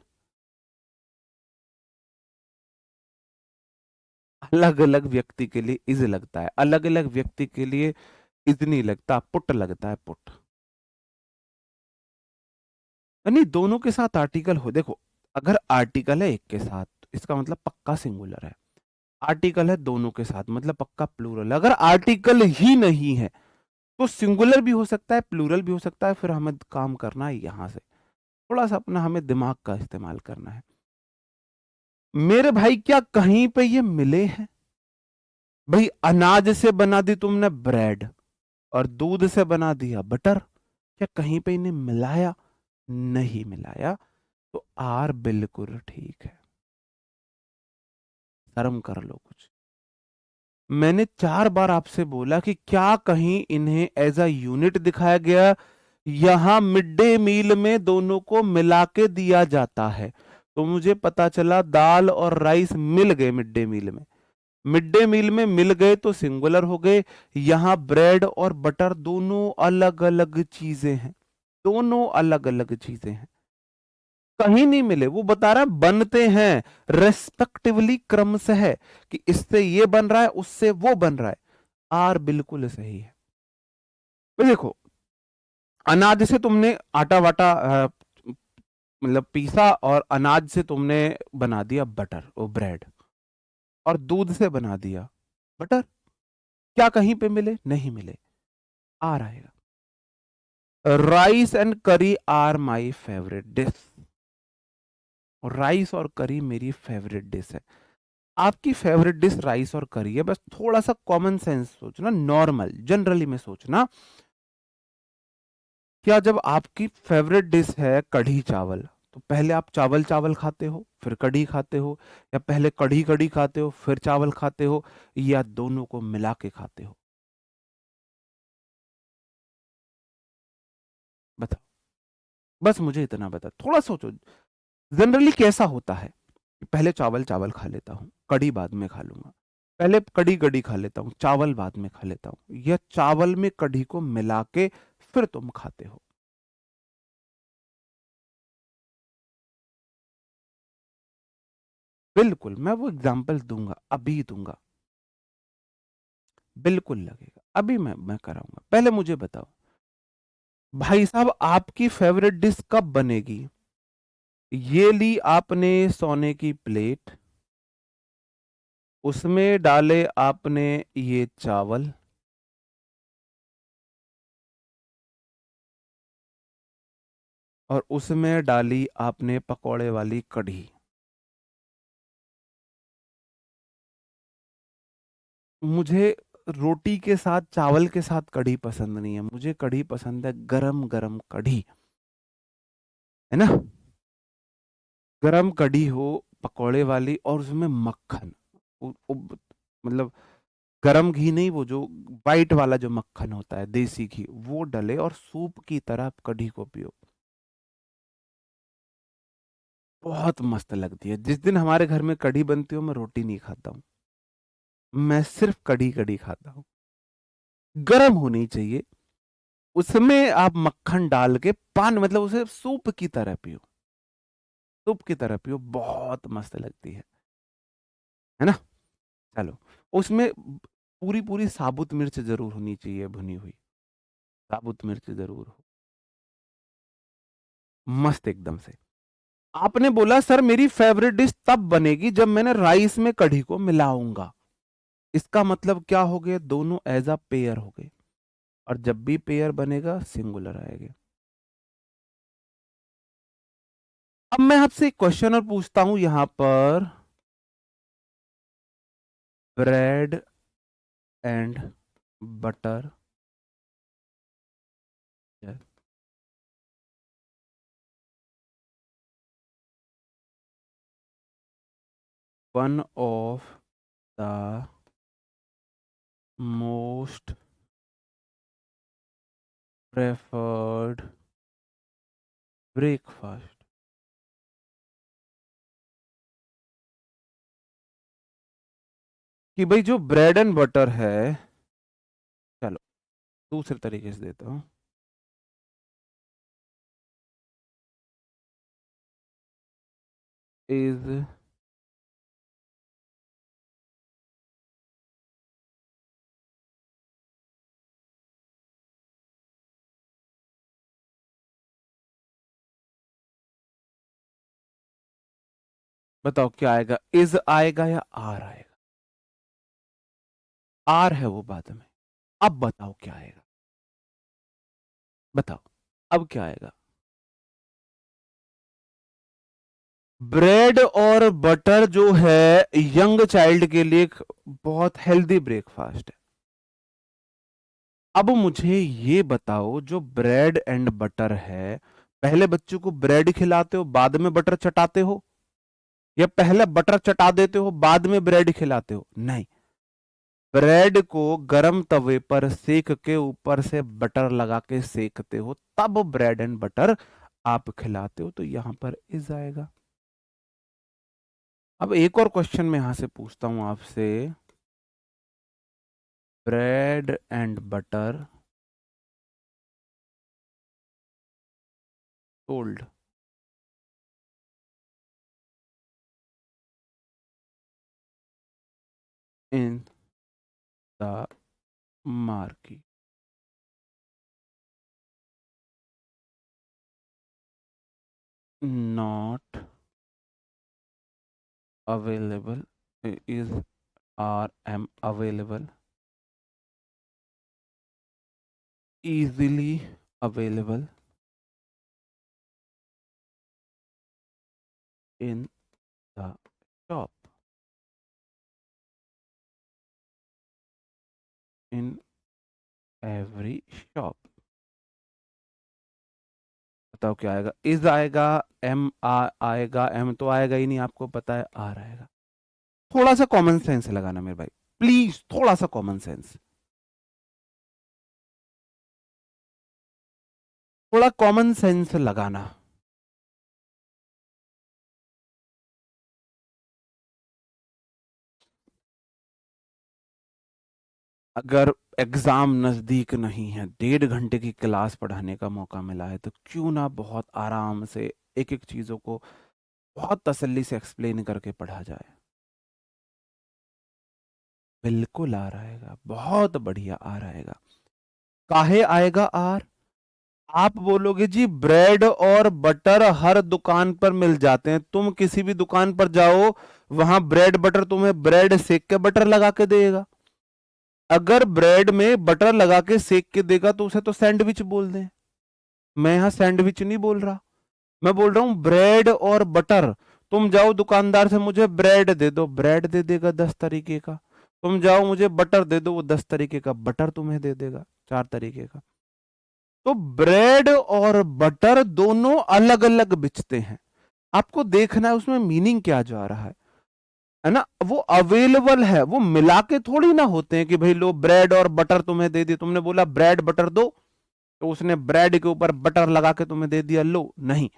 अलग अलग व्यक्ति के लिए इज लगता है, अलग अलग व्यक्ति के लिए इज नहीं लगता, पुट लगता है, पुट। नहीं, दोनों के साथ आर्टिकल हो, देखो अगर आर्टिकल है एक के साथ तो इसका मतलब पक्का सिंगुलर है, आर्टिकल है दोनों के साथ मतलब पक्का प्लूरल है। अगर आर्टिकल ही नहीं है तो सिंगुलर भी हो सकता है, प्लूरल भी हो सकता है। फिर हमें काम करना है यहां से, थोड़ा सा अपना हमें दिमाग का इस्तेमाल करना है। मेरे भाई क्या कहीं पे ये मिले हैं? भाई अनाज से बना दी तुमने ब्रेड और दूध से बना दिया बटर, क्या कहीं पे इन्हें मिलाया? नहीं मिलाया, तो आर बिल्कुल ठीक है। शर्म कर लो कुछ। मैंने 4 बार आपसे बोला कि क्या कहीं इन्हें एज अ यूनिट दिखाया गया? यहां मिड डे मील में दोनों को मिला के दिया जाता है, तो मुझे पता चला दाल और राइस मिल गए मिड डे मील में। मिड डे मील में मिल गए तो सिंगुलर हो गए। यहां ब्रेड और बटर दोनों अलग अलग चीजें हैं, दोनों अलग अलग चीजें हैं, कहीं नहीं मिले। वो बता रहा है बनते हैं, रेस्पेक्टिवली क्रम से है कि इससे ये बन रहा है, उससे वो बन रहा है। आर बिल्कुल सही है। तो देखो, अनाज से तुमने आटा वाटा मतलब पीसा, और अनाज से तुमने बना दिया बटर और ब्रेड, और दूध से बना दिया बटर, क्या कहीं पे मिले? नहीं मिले। आ रहेगा, rice and curry are my favourite dish. Rice और करी मेरी फेवरेट डिश है। आपकी फेवरेट डिश राइस और करी है, बस थोड़ा सा कॉमन सेंस सोचना, नॉर्मल जनरली में सोचना। क्या जब आपकी फेवरेट डिश है कढ़ी चावल, तो पहले आप चावल चावल खाते हो फिर कढ़ी खाते हो, या पहले कढ़ी कढ़ी खाते हो फिर चावल खाते हो, या दोनों को मिला के खाते हो? बताओ, बस मुझे इतना बता, थोड़ा सोचो। जनरली कैसा होता है कि पहले चावल चावल खा लेता हूँ, कढ़ी बाद में खा लूंगा, पहले कढ़ी कढ़ी खा लेता हूँ, चावल बाद में खा लेता हूँ, या चावल में कढ़ी को मिला के फिर तुम खाते हो? बिल्कुल, मैं वो एग्जांपल दूंगा, अभी दूंगा, बिल्कुल लगेगा, अभी मैं कराऊंगा। पहले मुझे बताओ भाई साहब, आपकी फेवरेट डिश कब बनेगी? ये ली आपने सोने की प्लेट, उसमें डाले आपने ये चावल, और उसमें डाली आपने पकोड़े वाली कढ़ी। मुझे रोटी के साथ, चावल के साथ कढ़ी पसंद नहीं है, मुझे कढ़ी पसंद है गरम गरम कढ़ी, है ना। गरम कढ़ी हो पकौड़े वाली, और उसमें मक्खन, मतलब गरम घी नहीं, वो जो वाइट वाला जो मक्खन होता है, देसी घी, वो डले और सूप की तरह कढ़ी को पियो, बहुत मस्त लगती है। जिस दिन हमारे घर में कढ़ी बनती हो, मैं रोटी नहीं खाता हूँ, मैं सिर्फ कढ़ी कढ़ी खाता हूँ। गरम होनी चाहिए, उसमें आप मक्खन डाल के पान, मतलब उसे सूप की तरह पियो, सूप की तरह पियो, बहुत मस्त लगती है ना। चलो, उसमें पूरी पूरी साबुत मिर्च जरूर होनी चाहिए, भुनी हुई साबुत मिर्च जरूर हो, मस्त एकदम से। आपने बोला सर मेरी फेवरेट डिश तब बनेगी जब मैंने राइस में कढ़ी को मिलाऊंगा, इसका मतलब क्या हो गया, दोनों एज अ पेयर हो गए, और जब भी पेयर बनेगा सिंगुलर आएगा। अब मैं आपसे एक क्वेश्चन और पूछता हूं यहां पर, bread and butter, one of the most preferred breakfast. कि भाई जो ब्रेड एंड बटर है, चलो दूसरे तरीके से देता हूं, इज, बताओ क्या आएगा, इज आएगा या आर आएगा, आर है वो बाद में, अब बताओ क्या आएगा, बताओ अब क्या आएगा। ब्रेड और बटर जो है यंग चाइल्ड के लिए एक बहुत हेल्दी ब्रेकफास्ट है। अब मुझे ये बताओ, जो ब्रेड एंड बटर है, पहले बच्चों को ब्रेड खिलाते हो बाद में बटर चटाते हो, या पहले बटर चटा देते हो बाद में ब्रेड खिलाते हो? नहीं, ब्रेड को गरम तवे पर सेक के ऊपर से बटर लगा के सेकते हो, तब ब्रेड एंड बटर आप खिलाते हो, तो यहां पर इज आएगा। अब एक और क्वेश्चन मैं यहां से पूछता हूं आपसे, bread and butter sold in the market, not available, is or am available, easily available in the shop, in every shop। बताओ क्या आएगा, इज आएगा, एम आएगा, एम तो आएगा ही नहीं, आपको पता है, आर आएगा। थोड़ा सा कॉमन सेंस लगाना मेरे भाई, प्लीज थोड़ा सा कॉमन सेंस, थोड़ा कॉमन सेंस लगाना। अगर एग्जाम नजदीक नहीं है, 1.5 घंटे की क्लास पढ़ाने का मौका मिला है, तो क्यों ना बहुत आराम से एक एक चीजों को बहुत तसल्ली से एक्सप्लेन करके पढ़ा जाए। बिल्कुल आ रहेगा, बहुत बढ़िया आ रहेगा। काहे आएगा आर? आप बोलोगे जी ब्रेड और बटर हर दुकान पर मिल जाते हैं, तुम किसी भी दुकान पर जाओ, वहां ब्रेड बटर तुम्हें ब्रेड सेक के बटर लगा के देगा। अगर ब्रेड में बटर लगा के सेक के देगा तो उसे तो सैंडविच बोल दें। मैं यहां सैंडविच नहीं बोल रहा, मैं बोल रहा हूं ब्रेड और बटर। तुम जाओ दुकानदार से, मुझे ब्रेड दे दो, ब्रेड दे देगा 10 तरीके का। तुम जाओ मुझे बटर दे दो, वो 10 तरीके का बटर तुम्हें दे देगा, 4 तरीके का। तो ब्रेड और बटर दोनों अलग अलग बिचते हैं, आपको देखना है उसमें मीनिंग क्या जा रहा है ना। वो अवेलेबल है, वो मिला के थोड़ी ना होते हैं कि भाई लो ब्रेड और बटर तुम्हें दे दी, तुमने बोला ब्रेड बटर दो तो उसने ब्रेड के ऊपर बटर लगा के तुम्हें दे दिया, लो नहीं,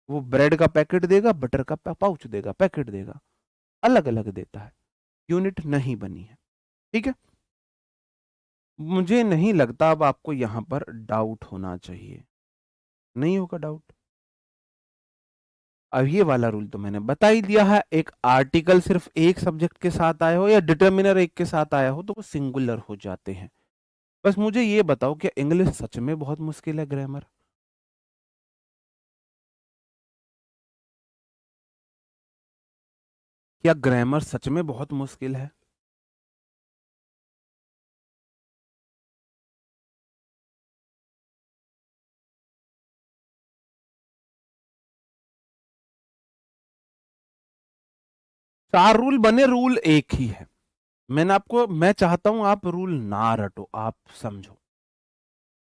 वो ब्रेड का पैकेट देगा, बटर का पाउच देगा, पैकेट देगा, अलग अलग देता है, यूनिट नहीं बनी है। ठीक है, मुझे नहीं लगता अब आपको यहां पर डाउट होना चाहिए, नहीं होगा डाउट। अब ये वाला रूल तो मैंने बता ही दिया है, एक आर्टिकल सिर्फ एक सब्जेक्ट के साथ आया हो या डिटर्मिनर एक के साथ आया हो तो वो सिंगुलर हो जाते हैं। बस मुझे ये बताओ क्या इंग्लिश सच में बहुत मुश्किल है ग्रामर? क्या ग्रामर सच में बहुत मुश्किल है? चार रूल बने, रूल एक ही है। मैं चाहता हूं आप रूल ना रटो, आप समझो,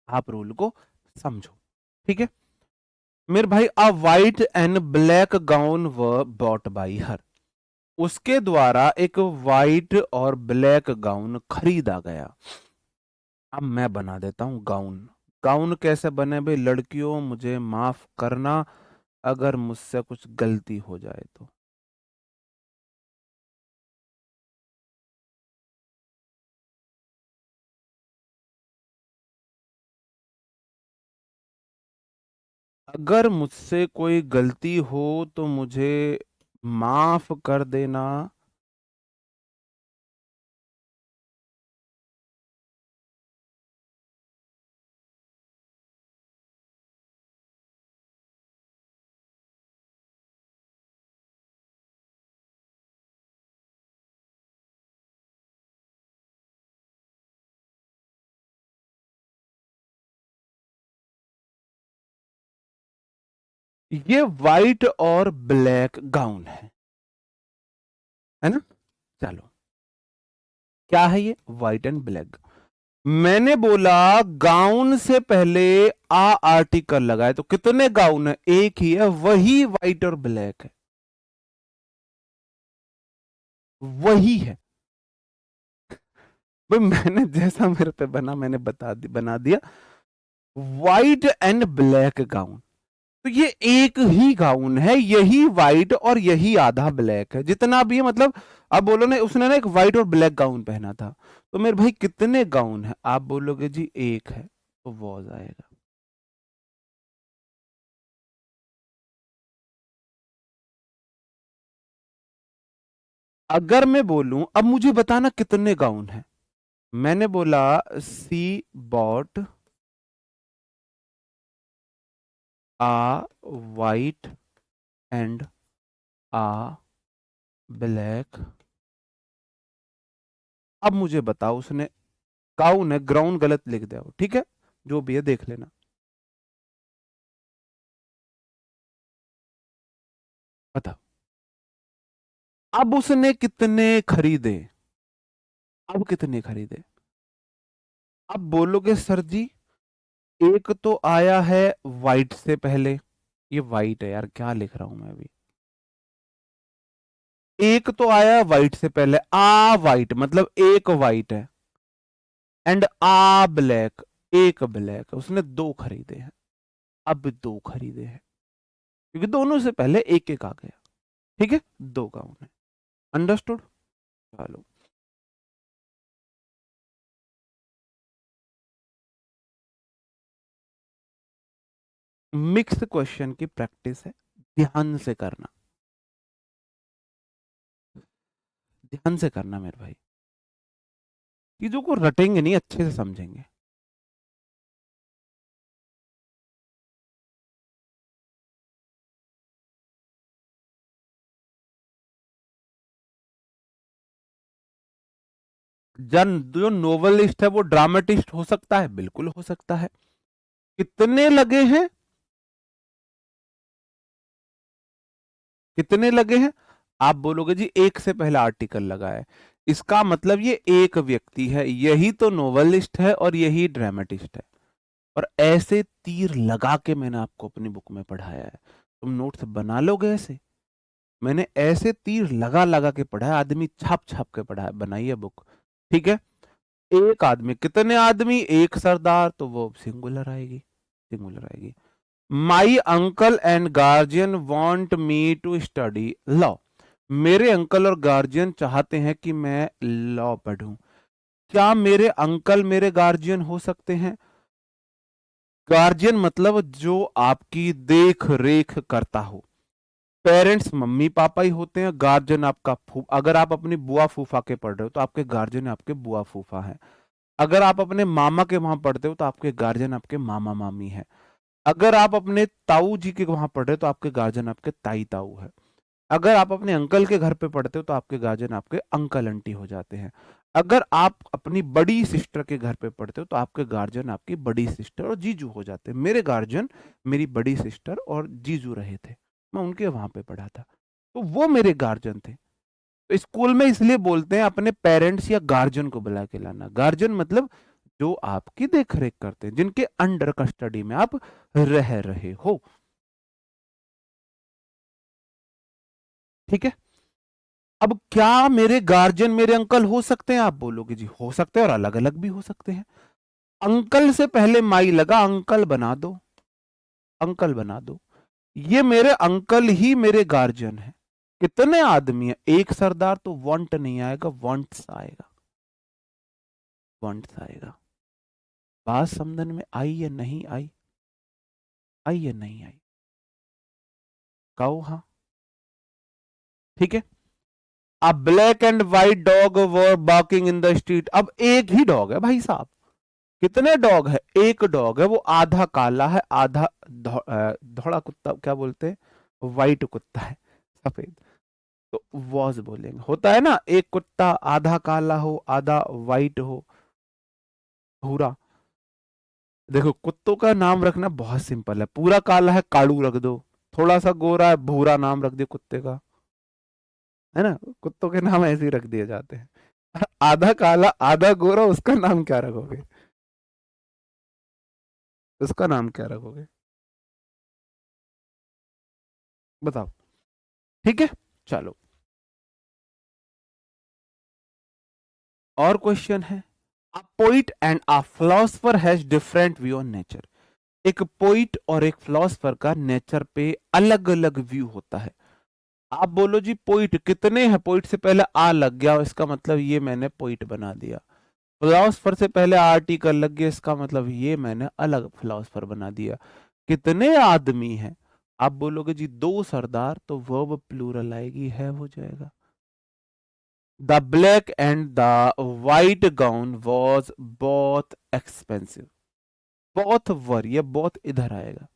आप रूल को समझो। ठीक है मेरे भाई, अ वाइट एंड ब्लैक गाउन व बॉट बाई हर, उसके द्वारा एक वाइट और ब्लैक गाउन खरीदा गया। अब मैं बना देता हूं गाउन। गाउन कैसे बने भाई लड़कियों, मुझे माफ करना अगर मुझसे कुछ गलती हो जाए तो। अगर मुझसे कोई गलती हो तो मुझे माफ कर देना। ये व्हाइट और ब्लैक गाउन है ना? चलो, क्या है ये व्हाइट एंड ब्लैक? मैंने बोला गाउन से पहले आ आर्टिकल लगाए तो कितने गाउन है? एक ही है, वही व्हाइट और ब्लैक है, वही है भाई। मैंने जैसा मेरे पे बना मैंने बना दिया व्हाइट एंड ब्लैक गाउन। तो ये एक ही गाउन है, यही व्हाइट और यही आधा ब्लैक है, जितना भी है मतलब। आप बोलो ना उसने ना एक व्हाइट और ब्लैक गाउन पहना था, तो मेरे भाई कितने गाउन है? आप बोलोगे जी एक है, तो वॉज आएगा। अगर मैं बोलूं अब मुझे बताना कितने गाउन है, मैंने बोला she bought a white and a black. अब मुझे बताओ उसने, गाउन है, ग्राउंड गलत लिख दिया हो, ठीक है, जो भी है देख लेना। बताओ अब उसने कितने खरीदे? अब कितने खरीदे? अब बोलोगे सर जी एक तो आया है वाइट से पहले, ये वाइट है यार, क्या लिख रहा हूं मैं अभी। एक तो आया वाइट से पहले, आ वाइट मतलब एक वाइट है, एंड आ ब्लैक, एक ब्लैक है, उसने दो खरीदे हैं। अब दो खरीदे हैं क्योंकि दोनों से पहले एक एक आ गया, ठीक है, दो गाउन है। अंडरस्टूड? चलो, मिक्स क्वेश्चन की प्रैक्टिस है, ध्यान से करना, ध्यान से करना मेरे भाई, चीजों को रटेंगे नहीं, अच्छे से समझेंगे। जन जो नोवेलिस्ट है वो ड्रामेटिस्ट हो सकता है, बिल्कुल हो सकता है। कितने लगे हैं? कितने लगे हैं? आप बोलोगे जी एक से पहला आर्टिकल लगा है, इसका मतलब ये एक व्यक्ति है, यही तो नोवेलिस्ट है और यही ड्रामेटिस्ट है। और ऐसे तीर लगा के मैंने आपको अपनी बुक में पढ़ाया है, तुम नोट्स बना लोगे ऐसे? मैंने ऐसे तीर लगा लगा के पढ़ा है, आदमी छाप छाप के पढ़ा है, बनाई है बुक। ठीक है, एक आदमी, कितने आदमी? एक सरदार, तो वो सिंगुलर आएगी, सिंगुलर आएगी। My uncle and guardian want me to study law. मेरे अंकल और गार्जियन चाहते हैं कि मैं लॉ पढ़ूं। क्या मेरे अंकल मेरे गार्जियन हो सकते हैं? गार्जियन मतलब जो आपकी देख रेख करता हो। पेरेंट्स मम्मी पापा ही होते हैं, गार्जियन आपका अगर आप अपनी बुआ फूफा के पढ़ रहे हो तो आपके गार्जियन आपके बुआ फूफा हैं। अगर आप अपने मामा के वहां पढ़ते हो तो आपके गार्जियन आपके मामा मामी है। अगर आप अपने ताऊ जी के वहां पढ़ रहे हो तो आपके गार्जियन आपके ताई ताऊ है। अगर आप अपने अंकल के घर पे पढ़ते हो तो आपके गार्जियन आपके अंकल आंटी हो जाते हैं। अगर आप अपनी बड़ी सिस्टर के घर पे पढ़ते हो तो आपके गार्जियन आपकी बड़ी सिस्टर और जीजू हो जाते हैं। मेरे गार्जियन मेरी बड़ी सिस्टर और जीजू रहे थे, मैं उनके वहां पे पढ़ा था, तो वो मेरे गार्जियन थे। तो स्कूल में इसलिए बोलते हैं अपने पेरेंट्स या गार्जियन को बुला के लाना। गार्जियन मतलब जो आपकी देख रेख करते हैं, जिनके अंडर कस्टडी में आप रह रहे हो। ठीक है, अब क्या मेरे गार्जियन मेरे अंकल हो सकते हैं? आप बोलोगे जी हो सकते हैं, और अलग अलग भी हो सकते हैं। अंकल से पहले माई लगा, अंकल बना दो, अंकल बना दो। ये मेरे अंकल ही मेरे गार्जियन है। कितने आदमी है? एक सरदार, तो वांट नहीं आएगा, वांट्स आएगा, वांट्स आएगा। बात समझन में आई या नहीं आई? आई या नहीं आई? कहो हाँ। ठीक है, अ black and white dog were barking in the street. अब एक ही डॉग है भाई साहब, कितने डॉग है? एक डॉग है, वो आधा काला है, आधा धोड़ा कुत्ता, क्या बोलते हैं, व्हाइट कुत्ता है, सफेद। तो वॉज बोलेंगे, होता है ना, एक कुत्ता आधा काला हो आधा व्हाइट हो, भूरा। देखो कुत्तों का नाम रखना बहुत सिंपल है, पूरा काला है कालू रख दो, थोड़ा सा गोरा है भूरा नाम रख दो कुत्ते का, है ना? कुत्तों के नाम ऐसे ही रख दिए जाते हैं। आधा काला आधा गोरा, उसका नाम क्या रखोगे? उसका नाम क्या रखोगे? बताओ। ठीक है, चलो और क्वेश्चन है। अ poet and a philosopher has different view on nature. एक पोइट और एक फिलोसफर का नेचर पे अलग अलग व्यू होता है। आप बोलो जी पोइट कितने हैं? पोइट से पहले आ लग गया, इसका मतलब ये मैंने पोइट बना दिया। फिलोसफर से पहले आर्टिकल लग गया, इसका मतलब ये मैंने अलग फिलोसफर बना दिया। कितने आदमी हैं? आप बोलोगे जी दो सरदार, तो वर्ब प्लूरल आएगी, है हो जाएगा। The black and the white gown was बहुत एक्सपेंसिव। बहुत वर, ये बहुत इधर आएगा।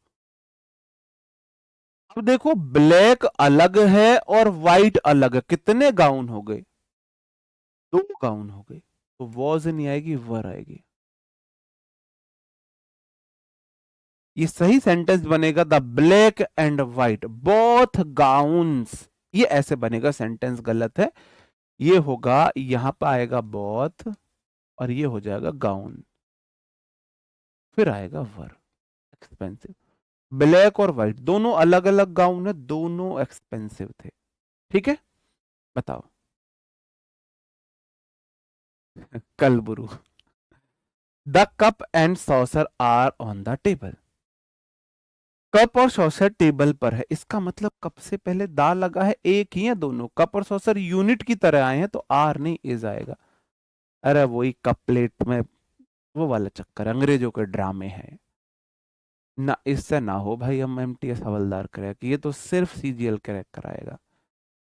अब देखो ब्लैक अलग है और वाइट अलग है, कितने गाउन हो गए? दो गाउन हो गए, तो वॉज नहीं आएगी, वर आएगी। ये सही सेंटेंस बनेगा, the black and white both gowns. ये ऐसे बनेगा, सेंटेंस गलत है। ये होगा, यहां पर आएगा बोथ और ये हो जाएगा गाउन, फिर आएगा वर, एक्सपेंसिव। ब्लैक और व्हाइट दोनों अलग अलग गाउन है, दोनों एक्सपेंसिव थे। ठीक है, बताओ। कल बुरु। The cup and saucer are on the table. Cup और सॉसर टेबल पर है, इसका मतलब कप से पहले दा लगा है, एक ही है दोनों। कप और सॉसर यूनिट की तरह आए हैं, तो आर नहीं इज आएगा। अरे वही कप प्लेट में वो वाला चक्कर, अंग्रेजों के ड्रामे हैं ना, इससे ना हो भाई। हम एमटीएस हवलदार क्रैक, ये तो सिर्फ सीजीएल क्रैक कराएगा,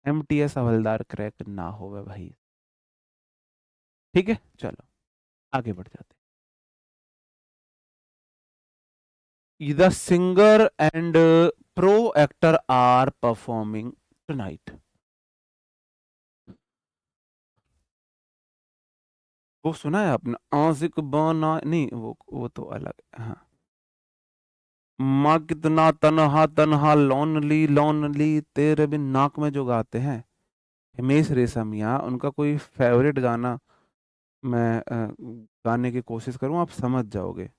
एमटीएस हवलदार क्रैक ना हो भाई। ठीक है, चलो आगे बढ़ जाते हैं। The singer and pro actor are performing tonight. वो सुना है आपने, आशिक बना नहीं, वो तो अलग है, हाँ। माँ कितना तन्हा तन्हा लोनली लोनली तेरे बिन, नाक में जो गाते हैं। हिमेश रेशमिया, उनका कोई फेवरेट गाना मैं गाने की कोशिश करूं, आप समझ जाओगे।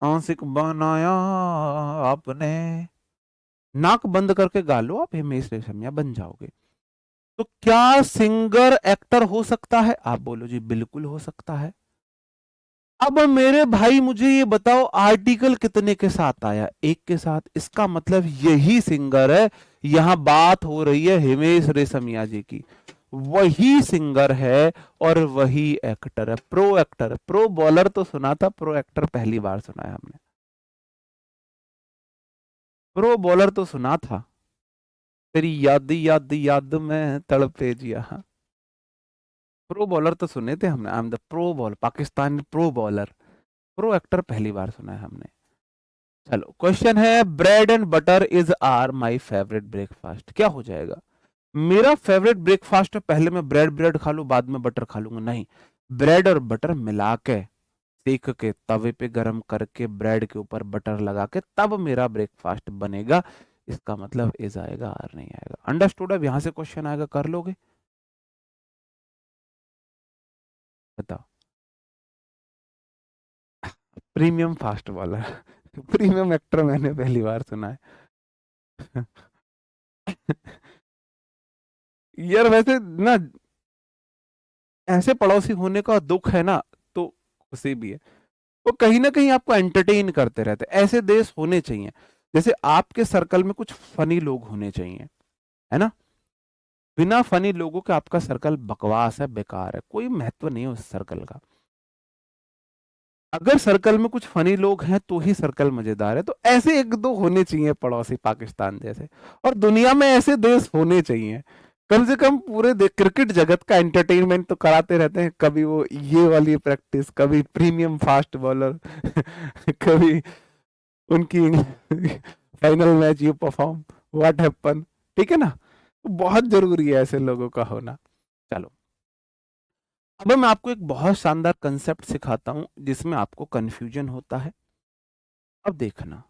आशिक बनाया आपने, नाक बंद करके गा लो आप, हिमेश रेशमिया बन जाओगे। तो क्या सिंगर एक्टर हो सकता है? आप बोलो जी बिल्कुल हो सकता है। अब मेरे भाई मुझे ये बताओ, आर्टिकल कितने के साथ आया? एक के साथ। इसका मतलब यही सिंगर है। यहां बात हो रही है हिमेश रेशमिया जी की, वही सिंगर है और वही एक्टर है, प्रो एक्टर। प्रो बॉलर तो सुना था, प्रो एक्टर पहली बार सुना है हमने। प्रो बॉलर तो सुना था, तेरी याद याद याद में तड़पे जिया। हाँ, प्रो बॉलर तो सुने थे हमने। I am the pro bowler, Pakistani pro bowler. Pro actor पहली बार सुना है हमने। चलो, क्वेश्चन है, bread and butter is are my favourite breakfast. क्या हो जाएगा? मेरा फेवरेट ब्रेकफास्ट है, पहले मैं ब्रेड ब्रेड खा लूं बाद में बटर खा लूंगा? नहीं, ब्रेड और बटर मिला के, सेक के, तवे पे गरम करके, ब्रेड के ऊपर बटर लगा के, तब मेरा ब्रेकफास्ट बनेगा। इसका मतलब इज आएगा, आर नहीं आएगा। अंडरस्टूड? अब यहां से क्वेश्चन आएगा, कर लोगे? बताओ। प्रीमियम फास्ट वाला। प्रीमियम एक्टर मैंने पहली बार सुना है। यार वैसे ना, ऐसे पड़ोसी होने का दुख है ना, तो खुशी भी है। वो कहीं ना कहीं आपको एंटरटेन करते रहते हैं। ऐसे देश होने चाहिए, जैसे आपके सर्कल में कुछ फनी लोग होने चाहिए, है ना? बिना फनी लोगों के आपका सर्कल बकवास है, बेकार है, कोई महत्व नहीं है उस सर्कल का। अगर सर्कल में कुछ फनी लोग हैं तो ही सर्कल मजेदार है। तो ऐसे एक दो होने चाहिए पड़ोसी, पाकिस्तान जैसे। और दुनिया में ऐसे देश होने चाहिए, कम से कम पूरे क्रिकेट जगत का एंटरटेनमेंट तो कराते रहते हैं। कभी वो ये वाली प्रैक्टिस, कभी प्रीमियम फास्ट बॉलर, कभी उनकी फाइनल मैच ये परफॉर्म, व्हाट हैपन। ठीक है ना? तो बहुत जरूरी है ऐसे लोगों का होना। चलो, अब मैं आपको एक बहुत शानदार कंसेप्ट सिखाता हूं जिसमें आपको कंफ्यूजन होता है। अब देखना,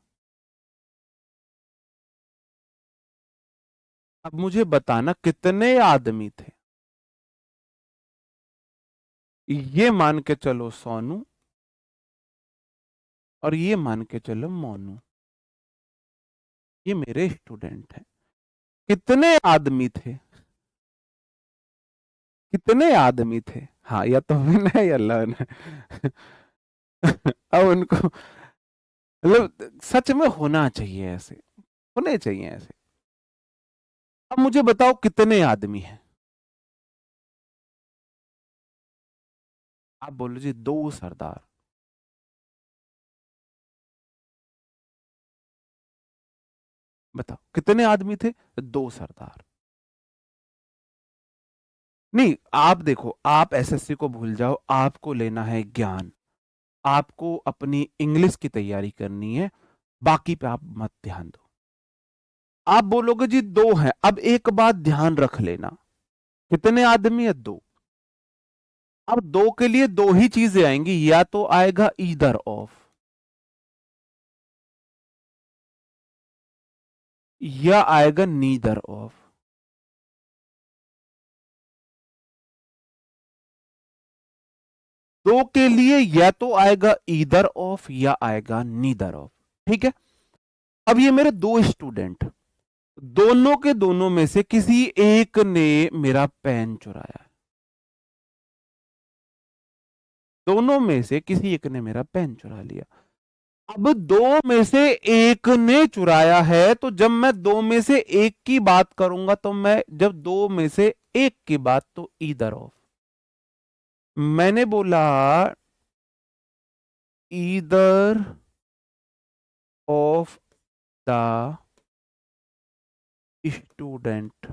अब मुझे बताना कितने आदमी थे। ये मान के चलो सोनू, और ये मान के चलो मोनू, ये मेरे स्टूडेंट हैं। कितने आदमी थे? कितने आदमी थे? हाँ, या तो विन है या लर्न है। अब उनको, मतलब सच में होना चाहिए ऐसे, होने चाहिए ऐसे। अब मुझे बताओ कितने आदमी हैं? आप बोलो जी दो सरदार। बताओ कितने आदमी थे? दो सरदार। नहीं, आप देखो, आप एसएससी को भूल जाओ, आपको लेना है ज्ञान, आपको अपनी इंग्लिश की तैयारी करनी है, बाकी पे आप मत ध्यान दो। आप बोलोगे जी दो हैं, अब एक बात ध्यान रख लेना, कितने आदमी है? दो। अब दो के लिए दो ही चीजें आएंगी, या तो आएगा ईदर ऑफ, या आएगा नीदर ऑफ। दो के लिए या तो आएगा ईदर ऑफ या आएगा नीदर ऑफ। ठीक है? अब ये मेरे दो स्टूडेंट, दोनों के दोनों में से किसी एक ने मेरा पेन चुराया, दोनों में से किसी एक ने मेरा पेन चुरा लिया। अब दो में से एक ने चुराया है, तो जब मैं दो में से एक की बात करूंगा, तो मैं जब दो में से एक की बात, तो ईदर ऑफ। मैंने बोला ईदर ऑफ द स्टूडेंट।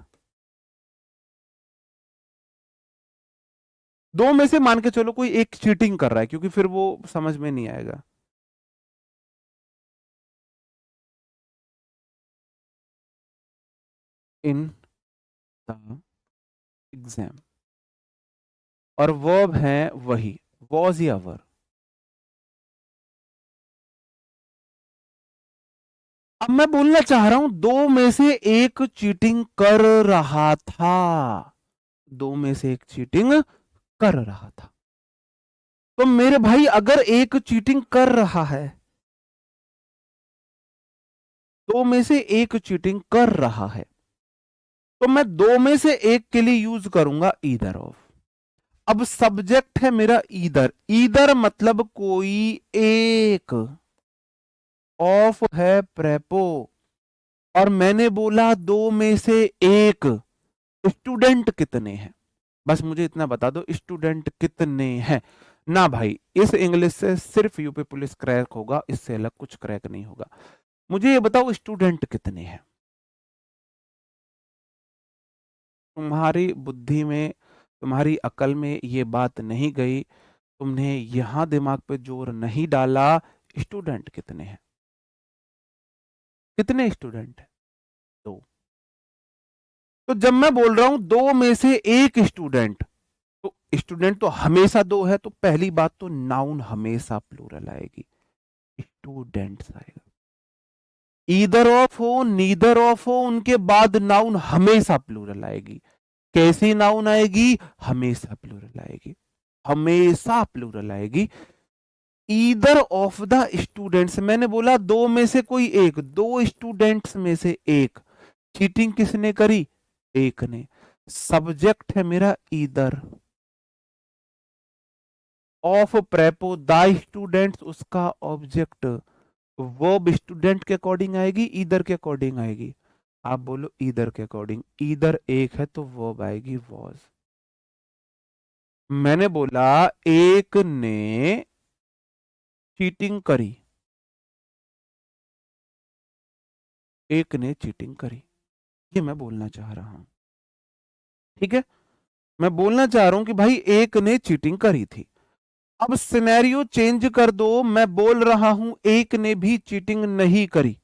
दो में से मान के चलो कोई एक चीटिंग कर रहा है, क्योंकि फिर वो समझ में नहीं आएगा। इन द एग्जाम, और वर्ब है वही, वॉज या वर। अब मैं बोलना चाह रहा हूं दो में से एक चीटिंग कर रहा था, दो में से एक चीटिंग कर रहा था। तो मेरे भाई अगर एक चीटिंग कर रहा है, दो में से एक चीटिंग कर रहा है, तो मैं दो में से एक के लिए यूज करूंगा ईदर ऑफ। अब सब्जेक्ट है मेरा ईदर, ईदर मतलब कोई एक, ऑफ है प्रेपो, और मैंने बोला दो में से एक। स्टूडेंट कितने हैं, बस मुझे इतना बता दो, स्टूडेंट कितने हैं। ना भाई, इस इंग्लिश से सिर्फ यूपी पुलिस क्रैक होगा, इससे अलग कुछ क्रैक नहीं होगा। मुझे ये बताओ स्टूडेंट कितने हैं। तुम्हारी बुद्धि में, तुम्हारी अकल में ये बात नहीं गई, तुमने यहां दिमाग पे जोर नहीं डाला। स्टूडेंट कितने हैं, कितने स्टूडेंट हैं? दो। तो जब मैं बोल रहा हूं दो में से एक स्टूडेंट, तो स्टूडेंट तो हमेशा दो है, तो पहली बात तो नाउन हमेशा प्लूरल आएगी, स्टूडेंट्स आएगा। ईदर ऑफ हो नीदर ऑफ हो, उनके बाद नाउन हमेशा प्लूरल आएगी। कैसी नाउन आएगी? हमेशा प्लूरल आएगी, हमेशा प्लूरल आएगी। ईदर ऑफ द स्टूडेंट्स, मैंने बोला दो में से कोई एक, दो स्टूडेंट्स में से एक। चीटिंग किसने करी? एक ने। सब्जेक्ट है मेरा ईदर, ऑफ प्रेपो द स्टूडेंट्स उसका ऑब्जेक्ट। वर्ब स्टूडेंट के अकॉर्डिंग आएगी, ईदर के अकॉर्डिंग आएगी? आप बोलो ईदर के अकॉर्डिंग, ईदर एक है तो वर्ब आएगी वॉज। मैंने बोला एक ने चीटिंग करी, एक ने चीटिंग करी, ये मैं बोलना चाह रहा हूं। ठीक है, मैं बोलना चाह रहा हूं कि भाई एक ने चीटिंग करी थी। अब सिनेरियो चेंज कर दो, मैं बोल रहा हूं एक ने भी चीटिंग नहीं करी,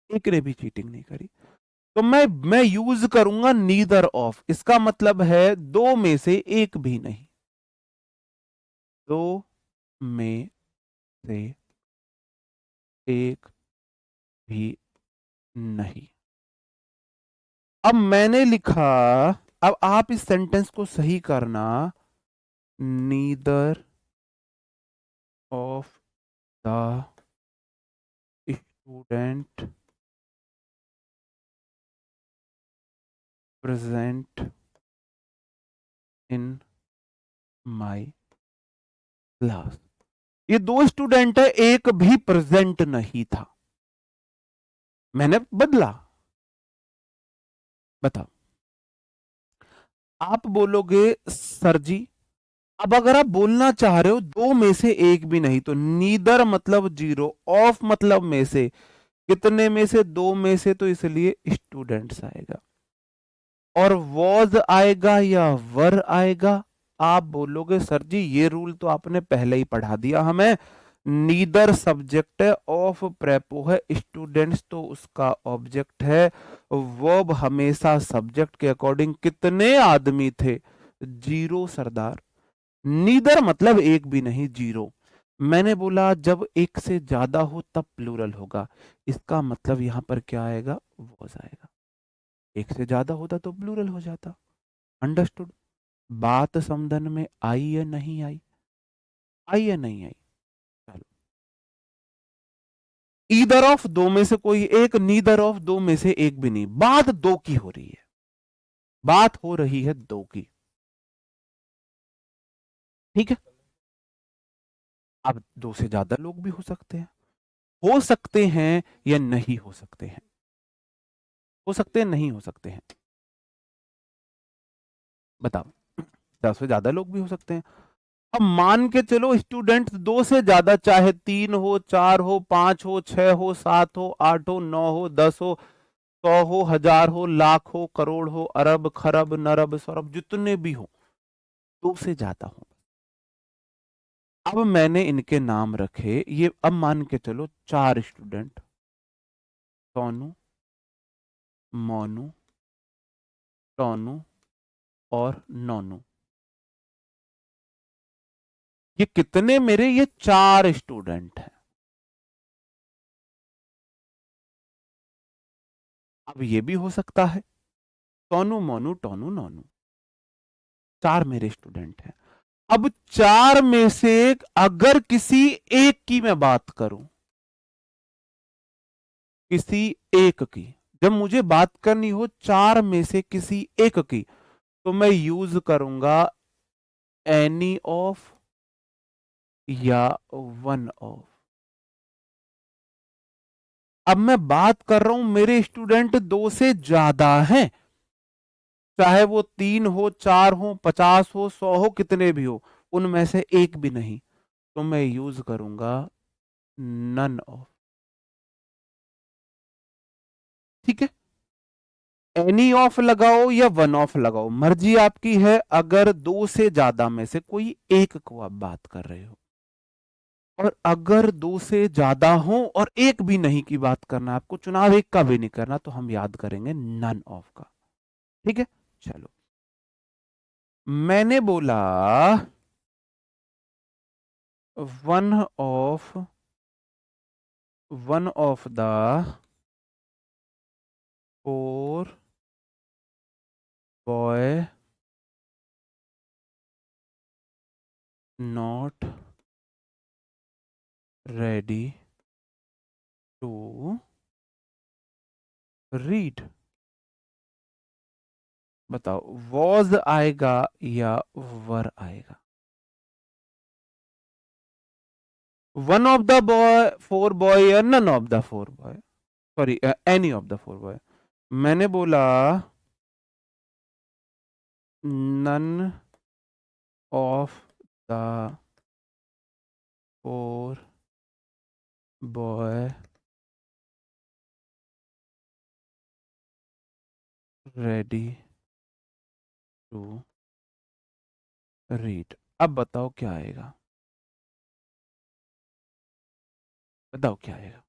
एक ने भी चीटिंग नहीं करी, तो मैं यूज करूंगा नीदर ऑफ। इसका मतलब है दो में से एक भी नहीं, दो में से एक भी नहीं। अब मैंने लिखा, अब आप इस सेंटेंस को सही करना, neither of the student present in my class. ये दो स्टूडेंट है, एक भी प्रेजेंट नहीं था, मैंने बदला। बताओ, आप बोलोगे सर जी, अब अगर आप बोलना चाह रहे हो दो में से एक भी नहीं, तो नीदर मतलब जीरो, ऑफ मतलब में से, कितने में से? दो में से, तो इसलिए स्टूडेंट्स आएगा। और वॉज आएगा या वर आएगा? आप बोलोगे सर जी ये रूल तो आपने पहले ही पढ़ा दिया हमें, नीदर सब्जेक्ट है, ऑफ प्रेपो है, स्टूडेंट्स तो उसका ऑब्जेक्ट है, वर्ब हमेशा सब्जेक्ट के अकॉर्डिंग। कितने आदमी थे? जीरो सरदार। नीदर मतलब एक भी नहीं, जीरो। मैंने बोला जब एक से ज्यादा हो तब प्लूरल होगा, इसका मतलब यहां पर क्या आएगा? वॉज आएगा। एक से ज्यादा होता तो प्लूरल हो जाता। अंडरस्टूड? बात समझन में आई या नहीं आई? आई या नहीं आई? चलो, ईदर ऑफ दो में से कोई एक, नीदर ऑफ दो में से एक भी नहीं। बात दो की हो रही है, बात हो रही है दो की। ठीक है, अब दो से ज्यादा लोग भी हो सकते हैं या नहीं हो सकते हैं, हो सकते हैं नहीं हो सकते हैं, बताओ। 10 से ज्यादा लोग भी हो सकते हैं। अब मान के चलो स्टूडेंट दो से ज्यादा, चाहे 3 हो, 4 हो, 5 हो, 6 हो, 7 हो, 8 हो, 9 हो, 10 हो, 100 हो, 1000 हो, लाख हो, करोड़ हो, अरब खरब नरब सरब, जितने भी हो, दो से ज्यादा हो। अब मैंने इनके नाम रखे, ये अब मान के चलो 4 स्टूडेंट, सोनू, मोनू, टोनू और नोनू। ये कितने मेरे? ये 4 स्टूडेंट हैं। अब ये भी हो सकता है सोनू मोनू टोनू नोनू, 4 मेरे स्टूडेंट हैं। अब 4 में से अगर किसी एक की मैं बात करूं, किसी एक की, जब मुझे बात करनी हो 4 में से किसी एक की, तो मैं यूज करूंगा एनी ऑफ या वन ऑफ। अब मैं बात कर रहा हूं मेरे स्टूडेंट 2 से ज्यादा हैं, चाहे वो 3 हो, 4 हो, 50 हो, 100 हो, कितने भी हो, उनमें से एक भी नहीं, तो मैं यूज करूंगा नन ऑफ। ठीक है, एनी ऑफ लगाओ या वन ऑफ लगाओ, मर्जी आपकी है। अगर 2 से ज्यादा में से कोई एक को आप बात कर रहे हो, और अगर 2 से ज्यादा हो और एक भी नहीं की बात करना, आपको चुनाव एक का भी नहीं करना, तो हम याद करेंगे नन ऑफ का। ठीक है, चलो। मैंने बोला one of the 4 boy not ready to read. बताओ, वॉज आएगा या वर आएगा? One of the boy 4 boy या none of the 4 boy, sorry any of the 4 boy. मैंने बोला none of the 4 boy ready to read. अब बताओ क्या आएगा, बताओ क्या आएगा।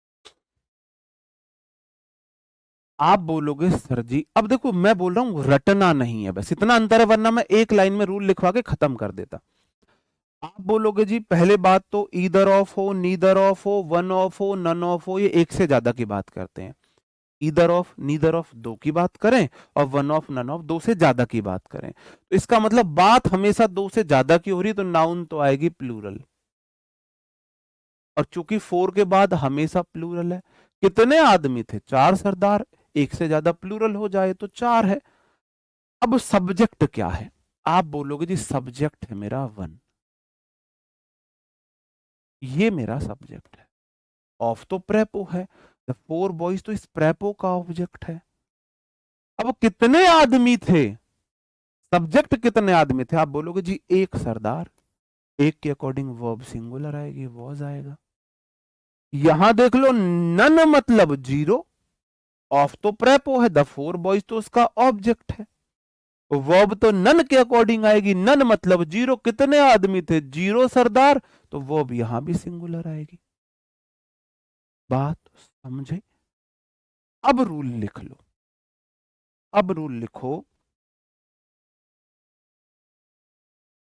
आप बोलोगे सर जी, अब देखो मैं बोल रहा हूं रटना नहीं है, बस इतना अंतर है, वरना मैं एक लाइन में रूल लिखवा के खत्म कर देता। आप बोलोगे जी पहले बात तो ईदर ऑफ हो, नीदर ऑफ हो, वन ऑफ हो, नन ऑफ हो, ये एक से ज्यादा की बात करते हैं। ईदर ऑफ नीदर ऑफ 2 की बात करें, और वन ऑफ नन ऑफ 2 से ज्यादा की बात करें, तो इसका मतलब बात हमेशा 2 से ज्यादा की हो रही है, तो नाउन तो आएगी प्लूरल। और चूंकि 4 के बाद हमेशा प्लूरल है, कितने आदमी थे? 4 सरदार, एक से ज्यादा प्लूरल हो जाए तो 4 है। अब सब्जेक्ट क्या है? आप बोलोगे जी सब्जेक्ट है मेरा 1, ये मेरा सब्जेक्ट है। ऑफ तो प्रेपो है, द 4 बॉयज तो इस प्रेपो का ऑब्जेक्ट है। अब कितने आदमी थे? सब्जेक्ट कितने आदमी थे? आप बोलोगे जी एक सरदार, एक के अकॉर्डिंग वर्ब सिंगुलर आएगी, वॉज आएगा। यहां देख लो, नन मतलब 0, ऑफ तो प्रेपो है, द 4 बॉयज तो उसका ऑब्जेक्ट है, वर्ब तो नन के अकॉर्डिंग आएगी, नन मतलब 0, कितने आदमी थे? 0 सरदार, तो वर्ब यहां भी सिंगुलर आएगी। बात समझे? अब रूल लिख लो, अब रूल लिखो,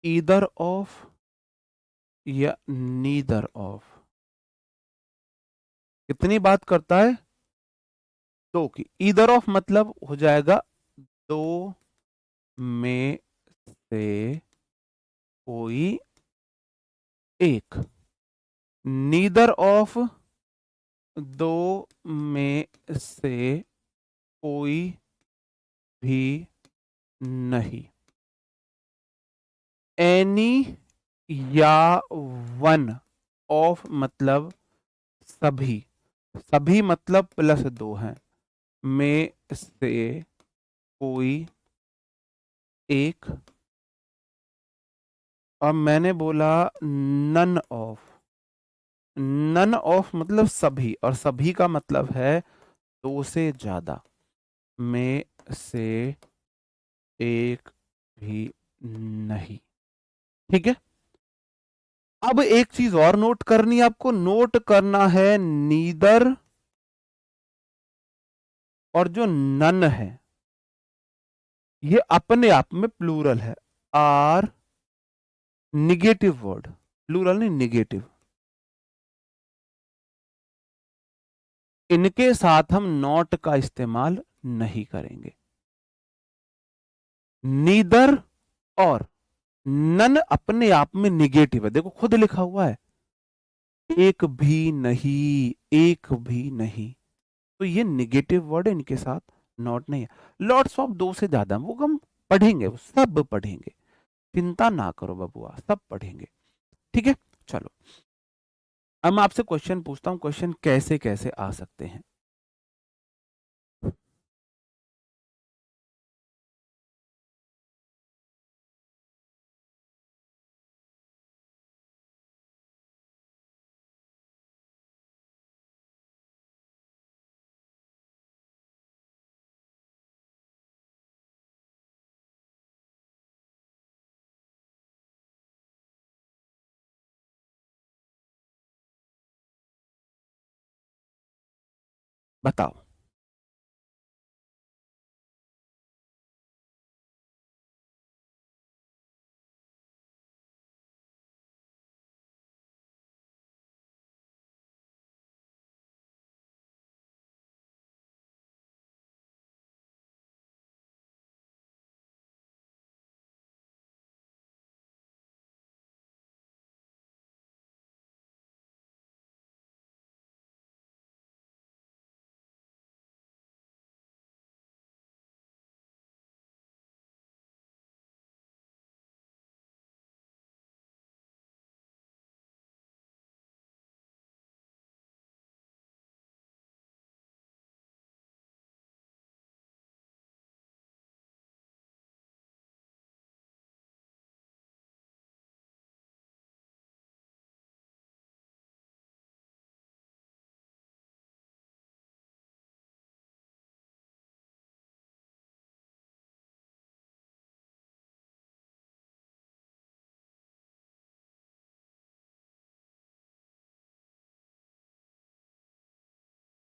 ईदर ऑफ या नीदर ऑफ। कितनी बात करता है? 2 की। ईदर ऑफ मतलब हो जाएगा 2 में से कोई एक। नीदर ऑफ 2 में से कोई भी नहीं। एनी या वन ऑफ मतलब सभी, सभी मतलब +2 है, में से कोई एक। अब मैंने बोला नन ऑफ, नन ऑफ मतलब सभी, और सभी का मतलब है 2 से ज्यादा, में से एक भी नहीं। ठीक है, अब एक चीज और नोट करनी है आपको, नोट करना है नीदर और जो नन है, ये अपने आप में प्लूरल है, आर निगेटिव वर्ड, प्लूरल नहीं निगेटिव। इनके साथ हम नॉट का इस्तेमाल नहीं करेंगे। नीदर और नन अपने आप में निगेटिव है, देखो खुद लिखा हुआ है, एक भी नहीं, एक भी नहीं, तो ये निगेटिव वर्ड है, इनके साथ नॉट नहीं है। लॉट्स ऑफ दो से ज्यादा, वो हम पढ़ेंगे, वो सब पढ़ेंगे, चिंता ना करो बबुआ, सब पढ़ेंगे, ठीक है। चलो अब मैं आपसे क्वेश्चन पूछता हूं, क्वेश्चन कैसे कैसे आ सकते हैं। बताओ।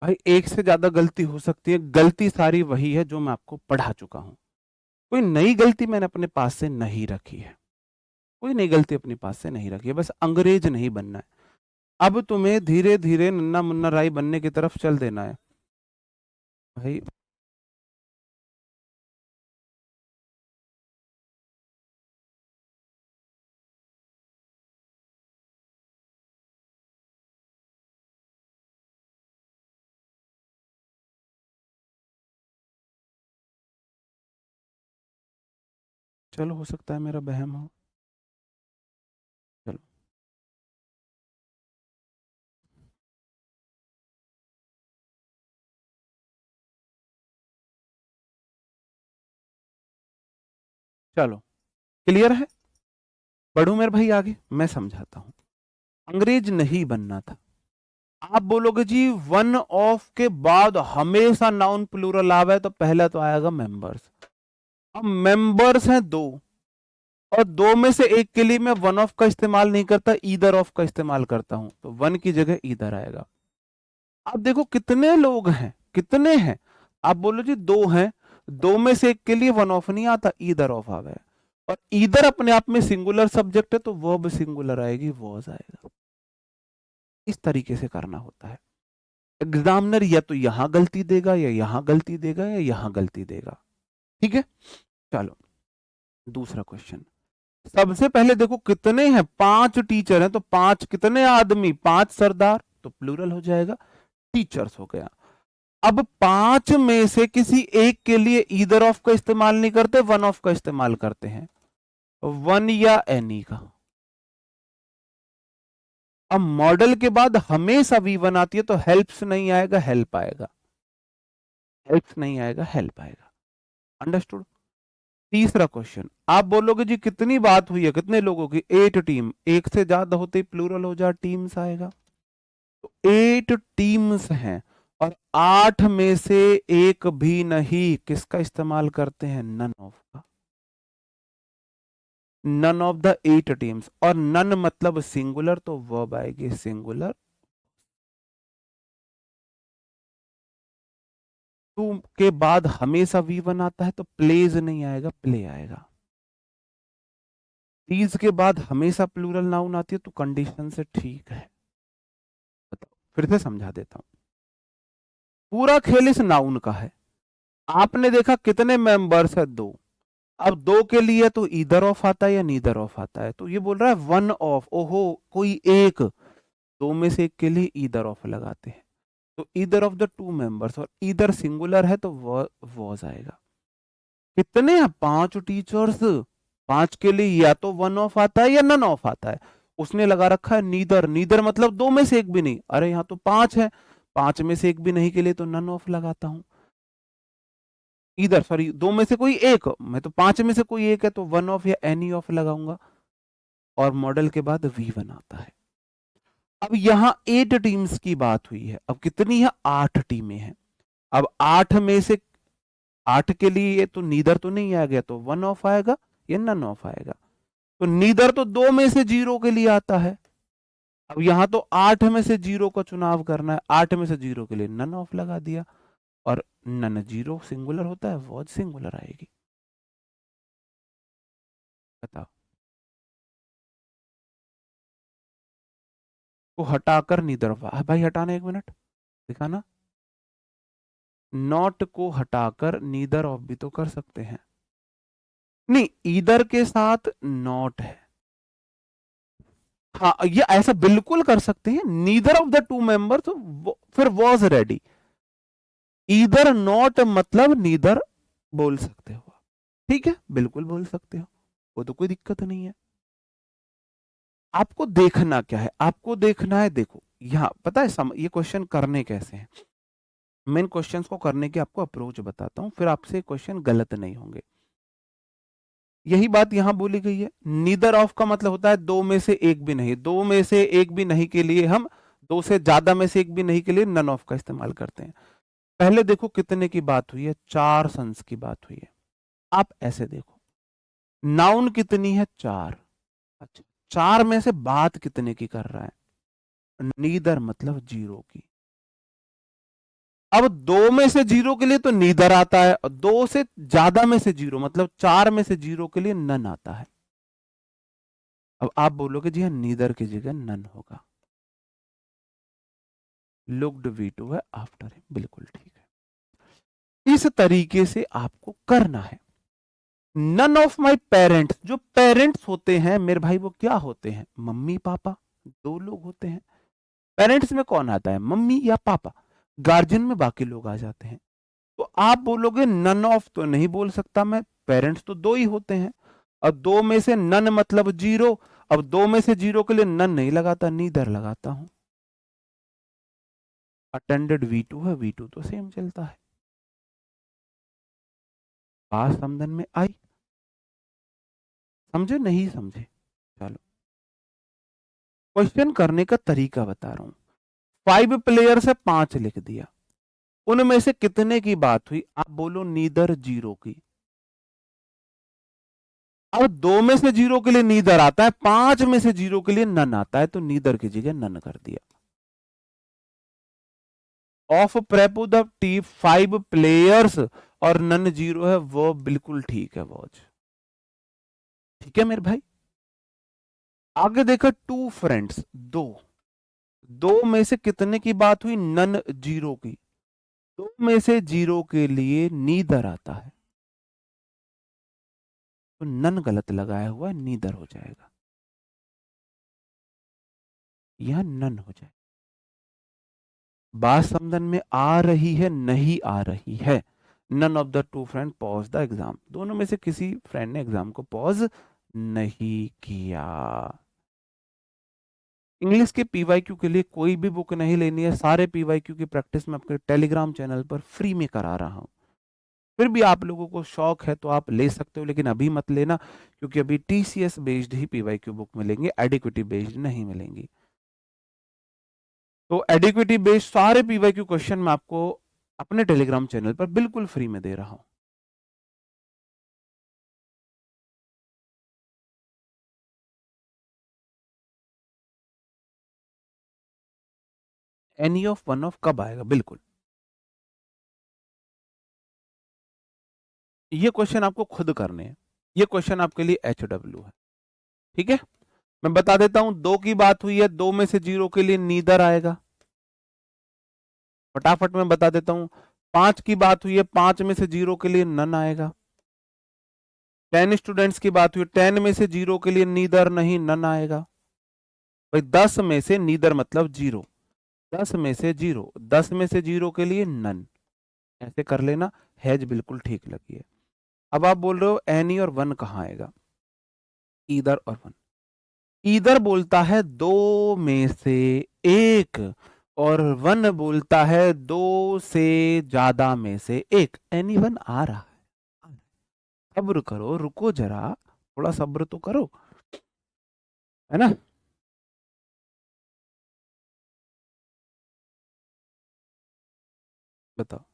भाई एक से ज्यादा गलती हो सकती है, गलती सारी वही है जो मैं आपको पढ़ा चुका हूं, कोई नई गलती मैंने अपने पास से नहीं रखी है, कोई नई गलती अपने पास से नहीं रखी है, बस अंग्रेज नहीं बनना है। अब तुम्हें धीरे धीरे नन्ना मुन्ना राय बनने की तरफ चल देना है भाई। चलो हो सकता है मेरा बहम हो। चलो चलो क्लियर है, बढ़ू मेरे भाई आगे, मैं समझाता हूं। अंग्रेज नहीं बनना था। आप बोलोगे जी वन ऑफ के बाद हमेशा नाउन प्लूरल आवे तो पहला तो आएगा मेंबर्स। अब मेंबर्स हैं दो, और दो में से एक के लिए मैं वन ऑफ का इस्तेमाल नहीं करता, ईदर ऑफ का इस्तेमाल करता हूं, तो वन की जगह ईदर आएगा। अब देखो कितने लोग हैं, कितने हैं, आप बोलो जी दो हैं, दो में से एक के लिए वन ऑफ नहीं आता, ईदर ऑफ आ गया, और ईदर अपने आप में सिंगुलर सब्जेक्ट है तो वर्ब सिंगुलर आएगी, वॉज आएगा। इस तरीके से करना होता है। एग्जामिनर या तो यहां गलती देगा या यहां गलती देगा या यहां गलती देगा, ठीक है। चलो दूसरा क्वेश्चन। सबसे पहले देखो कितने हैं, पांच टीचर हैं, तो पांच कितने आदमी, पांच सरदार, तो प्लूरल हो जाएगा, टीचर्स हो गया। अब पांच में से किसी एक के लिए ईदर ऑफ का इस्तेमाल नहीं करते, वन ऑफ का इस्तेमाल करते हैं, वन या एनी का। अब मॉडल के बाद हमेशा वी वन आती है, तो हेल्प्स नहीं आएगा, हेल्प आएगा, हेल्प्स नहीं आएगा, हेल्प आएगा। अंडरस्टूड। तीसरा क्वेश्चन, आप बोलोगे जी कितनी बात हुई है, कितने लोगों की, 8 टीम, एक से ज्यादा होते ही प्लूरल हो जा टीम्स आएगा, तो 8 टीम्स हैं, और 8 में से एक भी नहीं, किसका इस्तेमाल करते हैं, नन ऑफ का, नन ऑफ द 8 टीम्स, और नन मतलब सिंगुलर, तो वर्ब आएगी सिंगुलर। टू के बाद हमेशा वी वन आता है, तो प्लेज नहीं आएगा, प्ले आएगा। तीज के बाद हमेशा प्लूरल नाउन आती है, तो कंडीशन से ठीक है। बताओ, फिर से समझा देता हूं, पूरा खेल इस नाउन का है। आपने देखा कितने मेंबर्स है, 2। अब 2 के लिए तो ईदर ऑफ आता है या नीदर ऑफ आता है, तो ये बोल रहा है वन ऑफ। ओहो, कोई एक, 2 में से एक के लिए ईदर ऑफ लगाते हैं, तो ईदर ऑफ द 2 मेंबर्स, और ईदर सिंगुलर है तो वॉज आएगा। कितने हैं, 5 टीचर्स, 5 के लिए या तो वन ऑफ आता है या नन ऑफ आता है। उसने लगा रखा है नीदर, नीदर मतलब 2 में से एक भी नहीं। अरे यहाँ तो 5 है, 5 में से एक भी नहीं के लिए तो नन ऑफ लगाता हूं। इधर सॉरी, 2 में से कोई एक, मैं तो 5 में से कोई एक है तो वन ऑफ या एनी ऑफ लगाऊंगा, और मॉडल के बाद V1 आता है। अब यहां 8 टीम्स की बात हुई है, अब कितनी है, 8 टीमें हैं। अब 8 में से 8 के लिए तो नीदर तो नहीं आ गया, तो वन ऑफ आएगा या नन ऑफ आएगा। तो नीदर तो 2 में से 0 के लिए आता है। अब यहां तो 8 में से 0 का चुनाव करना है, 8 में से 0 के लिए नन ऑफ लगा दिया, और नन 0 सिंगुलर होता है, वॉज सिंगुलर आएगी। बताओ, को हटाकर नीदर ऑफ, भाई हटाना, 1 मिनट दिखाना। नॉट को हटाकर नीदर ऑफ भी तो कर सकते हैं। नहीं, ईदर के साथ नॉट है, हाँ ये ऐसा बिल्कुल कर सकते हैं। नीदर ऑफ द 2 मेंबर, तो फिर वॉज रेडी। ईदर नॉट मतलब नीदर बोल सकते हो, ठीक है, बिल्कुल बोल सकते हो, वो तो कोई दिक्कत नहीं है। आपको देखना क्या है, आपको देखना है, देखो यहाँ पता है ये क्वेश्चन करने कैसे हैं। मैं इन क्वेश्चंस को करने की आपको अप्रोच बताता हूं, फिर आपसे क्वेश्चन गलत नहीं होंगे। यही बात यहां बोली गई है, नीदर ऑफ का मतलब होता है 2 में से एक भी नहीं। 2 में से एक भी नहीं के लिए हम 2 से ज्यादा में से एक भी नहीं के लिए नन ऑफ का इस्तेमाल करते हैं। पहले देखो कितने की बात हुई है, 4 सन्स की बात हुई है। आप ऐसे देखो, नाउन कितनी है, 4। अच्छा, 4 में से बात कितने की कर रहा है, नीदर मतलब 0 की। अब 2 में से 0 के लिए तो नीदर आता है, और 2 से ज्यादा में से 0 मतलब 4 में से 0 के लिए नन आता है। अब आप बोलोगे जी हाँ, नीदर की जगह नन होगा। लुक्ड V2 है, आफ्टर है, बिल्कुल ठीक है। इस तरीके से आपको करना है। नन ऑफ माई पेरेंट्स, जो पेरेंट्स होते हैं मेरे भाई वो क्या होते हैं, मम्मी पापा, 2 लोग होते हैं। पेरेंट्स में कौन आता है, मम्मी या पापा। गार्जियन में बाकी लोग आ जाते हैं। तो आप बोलोगे नन ऑफ तो नहीं बोल सकता मैं, पेरेंट्स तो 2 ही होते हैं, और 2 में से नन मतलब 0। अब 2 में से 0 के लिए नन नहीं लगाता, नीदर लगाता हूं। अटेंडेड V2 है, V2 तो सेम चलता है। बात समझ में आई, समझे नहीं समझे, चलो क्वेश्चन करने का तरीका बता रहा हूं। 5 प्लेयर से 5 लिख दिया, उनमें से कितने की बात हुई, आप बोलो नीदर 0 की। अब 2 में से 0 के लिए नीदर आता है, 5 में से 0 के लिए नन आता है, तो नीदर की जगह नन कर दिया। ऑफ प्रेपो द टी 5 प्लेयर्स और नन 0 है, वो बिल्कुल ठीक है, वॉच ठीक है मेरे भाई। आगे देखो, 2 फ्रेंड्स, 2 में से कितने की बात हुई, नन 0 की। 2 में से 0 के लिए नीदर आता है, तो नन गलत लगाया हुआ है, नीदर हो जाएगा, यह नन हो जाएगा। बात समझन में आ रही है, नहीं आ रही है। None of the 2 friend pass the exam, दोनों में से किसी फ्रेंड ने एग्जाम को पॉज नहीं किया। इंग्लिश के पीवाईक्यू के लिए कोई भी बुक नहीं लेनी है, सारे पीवाईक्यू की प्रैक्टिस मैं आपके टेलीग्राम चैनल पर फ्री में करा रहा हूं। फिर भी आप लोगों को शौक है तो आप ले सकते हो, लेकिन अभी मत लेना, क्योंकि अभी TCS बेस्ड ही पीवाईक्यू बुक मिलेंगे, एडिक्विटी बेस्ड नहीं मिलेंगी। तो एडिक्विटी बेस्ड सारे पीवाईक्यू क्वेश्चन मैं आपको अपने टेलीग्राम चैनल पर बिल्कुल फ्री में दे रहा हूं। एनी ऑफ वन ऑफ कब आएगा, बिल्कुल ये क्वेश्चन आपको खुद करने हैं, ये क्वेश्चन आपके लिए HW है, ठीक है। मैं बता देता हूं, 2 की बात हुई है, 2 में से 0 के लिए नीदर आएगा। फटाफट मैं बता देता हूं, 5 की बात हुई है, 5 में से 0 के लिए नन आएगा। 10 स्टूडेंट्स की बात हुई, 10 में से 0 के लिए नीदर नहीं नन आएगा। भाई 10 में से नीदर मतलब 0, 10 में से 0, 10 में से 0 के लिए नन, ऐसे कर लेना, हैज बिल्कुल ठीक लगी है। अब आप बोल रहे हो एनी और वन कहाँ आएगा, ईदर और वन। ईदर बोलता है दो में से एक, और वन बोलता है दो से ज्यादा में से एक। एनी वन आ रहा है, सब्र करो, रुको जरा, थोड़ा सब्र तो करो, है ना। बताओ।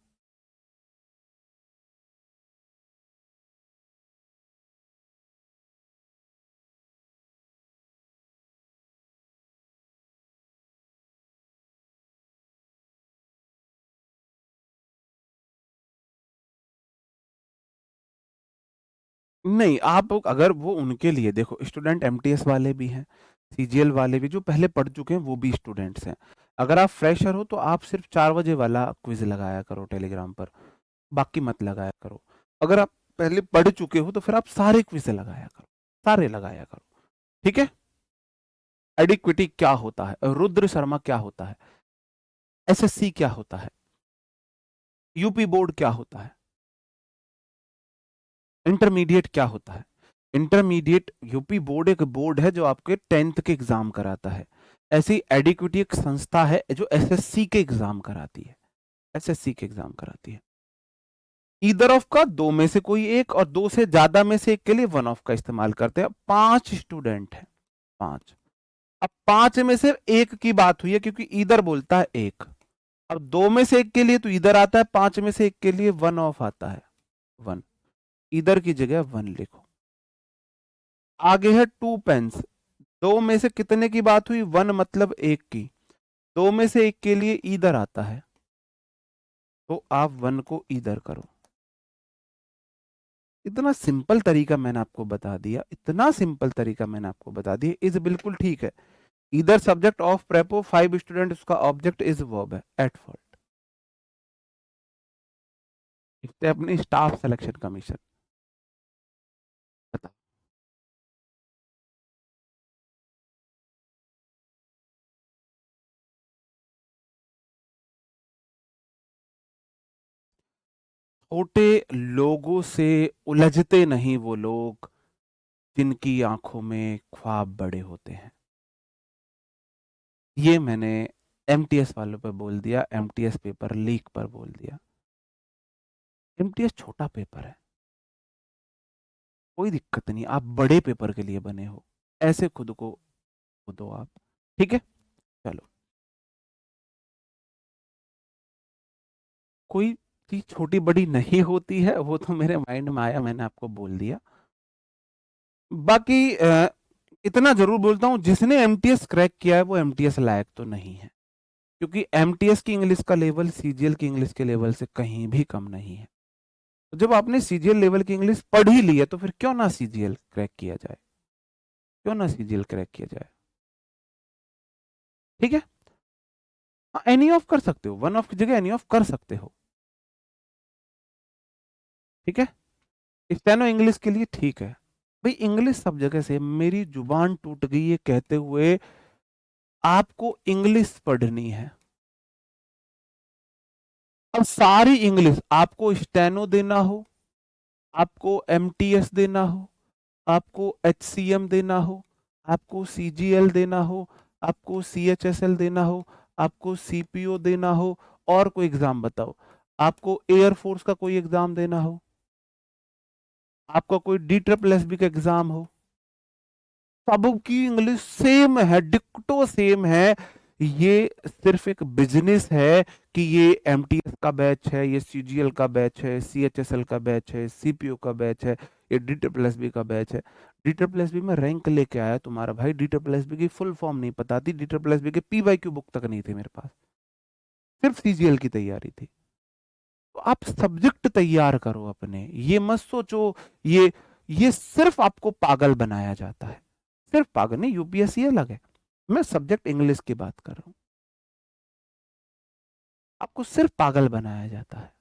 नहीं, आप अगर वो उनके लिए देखो, स्टूडेंट एमटीएस वाले भी हैं, सीजीएल वाले भी, जो पहले पढ़ चुके हैं वो भी स्टूडेंट्स हैं। अगर आप फ्रेशर हो तो आप सिर्फ 4 बजे वाला क्विज लगाया करो टेलीग्राम पर, बाकी मत लगाया करो। अगर आप पहले पढ़ चुके हो तो फिर आप सारे क्विज लगाया करो, सारे लगाया करो, ठीक है। एडिक्विटी क्या होता है, रुद्र शर्मा क्या होता है, एसएससी क्या होता है, यूपी बोर्ड क्या होता है, इंटरमीडिएट क्या होता है। इंटरमीडिएट, यूपी बोर्ड एक बोर्ड है जो आपके 10th के एग्जाम कराता है। ऐसी एडिक्विटी एक संस्था है जो एसएससी के एग्जाम कराती है, एसएससी के एग्जाम कराती है। ईदर ऑफ का दो में से कोई एक, और दो से ज्यादा में से एक के लिए वन ऑफ का इस्तेमाल करते हैं। 5 स्टूडेंट है, 5। अब 5 में से एक की बात हुई है क्योंकि ईदर बोलता है एक। अब 2 में से एक के लिए तो ईदर आता है, 5 में से एक के लिए वन ऑफ आता है, वन। ईदर की जगह वन लिखो। आगे है टू पेन्स। दो में से कितने की बात हुई, वन मतलब एक की। दो में से एक के लिए ईदर आता है, तो आप वन को ईदर करो। इतना सिंपल तरीका मैंने आपको बता दिया, इतना सिंपल तरीका मैंने आपको बता दिया, इज बिल्कुल ठीक है। इधर सब्जेक्ट ऑफ प्रेपो 5 स्टूडेंट, उसका ऑब्जेक्ट इज वर्ब है, एट फॉल्ट। लिखते हैं अपनी स्टाफ सिलेक्शन कमीशन। बताओ। छोटे लोगों से उलझते नहीं वो लोग जिनकी आंखों में ख्वाब बड़े होते हैं। ये मैंने एमटीएस वालों पर बोल दिया, एमटीएस पेपर लीक पर बोल दिया। एमटीएस छोटा पेपर है, कोई दिक्कत नहीं, आप बड़े पेपर के लिए बने हो, ऐसे खुद को दो आप, ठीक है। चलो, कोई चीज छोटी बड़ी नहीं होती है, वो तो मेरे माइंड में आया, मैंने आपको बोल दिया। बाकी इतना जरूर बोलता हूं, जिसने एमटीएस क्रैक किया है वो एमटीएस लायक तो नहीं है, क्योंकि एमटीएस की इंग्लिश का लेवल सीजीएल की इंग्लिश के लेवल से कहीं भी कम नहीं है। तो जब आपने सीजीएल लेवल की इंग्लिश पढ़ ही ली है तो फिर क्यों ना सीजीएल क्रैक किया जाए, क्यों ना सीजीएल क्रैक किया जाए, ठीक है। एनी ऑफ कर सकते हो, वन ऑफ की जगह एनी ऑफ कर सकते हो, ठीक है। स्टेनो इंग्लिश के लिए ठीक है। भाई इंग्लिश सब जगह से, मेरी जुबान टूट गई है कहते हुए आपको इंग्लिश पढ़नी है। अब सारी इंग्लिश आपको स्टेनो देना हो, आपको एमटीएस देना हो, आपको एचसीएम देना हो, आपको सीजीएल देना हो, आपको सीएचएसएल देना हो, आपको सीपीओ देना हो, और कोई एग्जाम बताओ, आपको एयरफोर्स का कोई एग्जाम देना हो, आपका कोई डी ट्रिपल एसबी का एग्जाम हो, सबकी इंग्लिश सेम है, डिक्टो सेम है। ये सिर्फ एक बिजनेस है कि ये एमटीएस का बैच है, ये सीजीएल का बैच है, सीएचएसएल का बैच है, सीपीओ का बैच है, ये डी ट्रिपल एसबी का बैच है। डी ट्रिपल एसबी में रैंक लेके आया तुम्हारा भाई, डी ट्रिपल एसबी की फुल फॉर्म नहीं पता थी, डी ट्रिपल एसबी के पीवाईक्यू बुक तक नहीं थे मेरे पास, सिर्फ सीजीएल की तैयारी थी। तो आप सब्जेक्ट तैयार करो अपने, ये मत सोचो ये सिर्फ आपको पागल बनाया जाता है, सिर्फ पागल नहीं, यूपीएससी अलग है, मैं सब्जेक्ट इंग्लिश की बात कर रहा हूं। आपको सिर्फ पागल बनाया जाता है,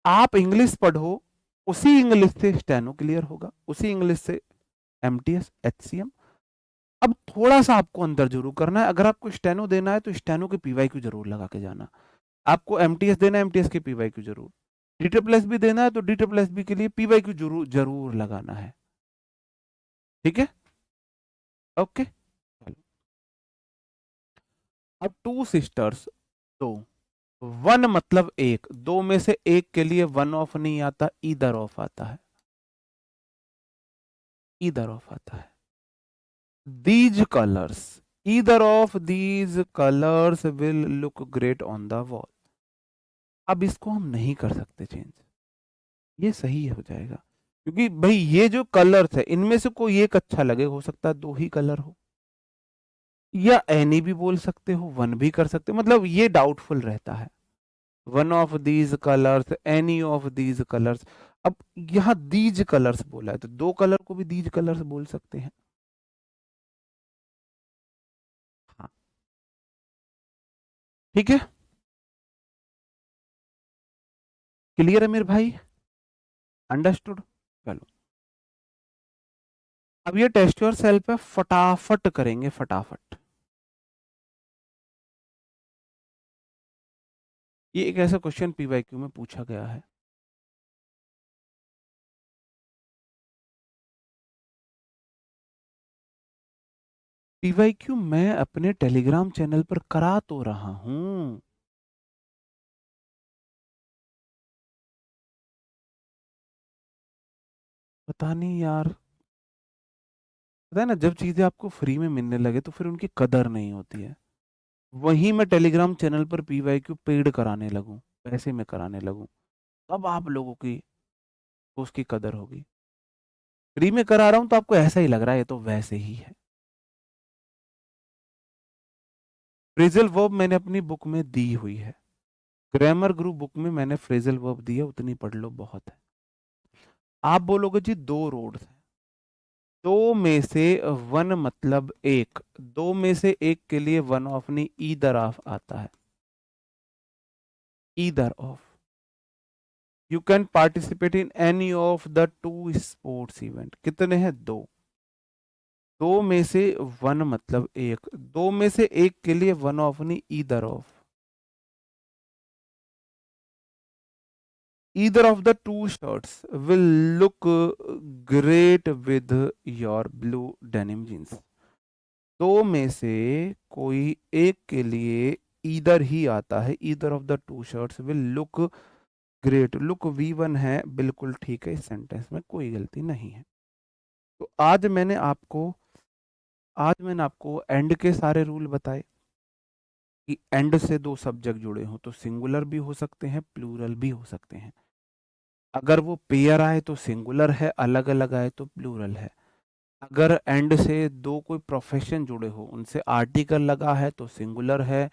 आप इंग्लिश पढ़ो, उसी इंग्लिश से स्टेनो क्लियर होगा, उसी इंग्लिश से एमटीएस, एचसीएम। अब थोड़ा सा आपको अंदर जरूर करना है। अगर आपको स्टेनो देना है तो स्टेनो के पीवाईक्यू जरूर लगा के जाना। आपको एमटीएस देना है, एमटीएस के पीवाईक्यू जरूर। डी ट्रिपल एस भी देना है तो डी ट्रिपल एस बी के लिए पीवाईक्यू जरूर जरूर लगाना है। ठीक है, ओके। अब टू सिस्टर्स, दो, वन मतलब एक, दो में से एक के लिए वन ऑफ नहीं आता, ईदर ऑफ आता है, ईदर ऑफ आता है। These colours, either of these colours will look great on the wall. अब इसको हम नहीं कर सकते चेंज, ये सही हो जाएगा, क्योंकि भाई ये जो कलर्स है इनमें से कोई एक अच्छा लगे, हो सकता है दो ही कलर हो, या एनी भी बोल सकते हो, वन भी कर सकते हो, मतलब ये डाउटफुल रहता है। One of these colours, any of these colours. अब यहां दीज कलर्स बोला है तो दो कलर को भी दीज कलर्स बोल सकते हैं। हाँ, ठीक है, क्लियर है मेरे भाई, अंडरस्टूड। चलो, अब ये टेस्ट योर सेल्फ पे फटाफट करेंगे, फटाफट। ये एक ऐसा क्वेश्चन पीवाईक्यू में पूछा गया है। पीवाईक्यू मैं अपने टेलीग्राम चैनल पर करा तो रहा हूं। पता नहीं यार, पता है ना, जब चीजें आपको फ्री में मिलने लगे तो फिर उनकी कदर नहीं होती है। वहीं मैं टेलीग्राम चैनल पर पीवाईक्यू पेड कराने लगूं, पैसे में कराने लगूं, तब आप लोगों की उसकी कदर होगी। फ्री में करा रहा हूं तो आपको ऐसा ही लग रहा है ये तो वैसे ही है। फ्रेजल वर्ब मैंने अपनी बुक में दी हुई है, ग्रामर ग्रुप बुक में मैंने फ्रेजल वर्ब दी है, उतनी पढ़ लो बहुत है। आप बोलोगे जी दो रोड्स हैं, दो में से वन मतलब एक, दो में से एक के लिए वन ऑफ नहीं ईदर ऑफ आता है, either of. You can participate in any of the two sports event. कितने हैं? दो, दो में से वन मतलब एक, दो में से एक के लिए वन ऑफ नहीं either of. Either of the two shirts will look great with your blue denim jeans। दो में से कोई एक के लिए ईदर ही आता है, either of the two shirts will look great. Look V1 है, बिल्कुल ठीक है, इस सेंटेंस में कोई गलती नहीं है। तो आज मैंने आपको एंड के सारे रूल बताए कि एंड से दो सब्जेक्ट जुड़े हों तो सिंगुलर भी हो सकते हैं, प्लूरल भी हो सकते हैं। अगर वो पेयर आए तो सिंगुलर है, अलग अलग आए तो प्लूरल है। अगर एंड से दो कोई प्रोफेशन जुड़े हो, उनसे आर्टिकल लगा है तो सिंगुलर है,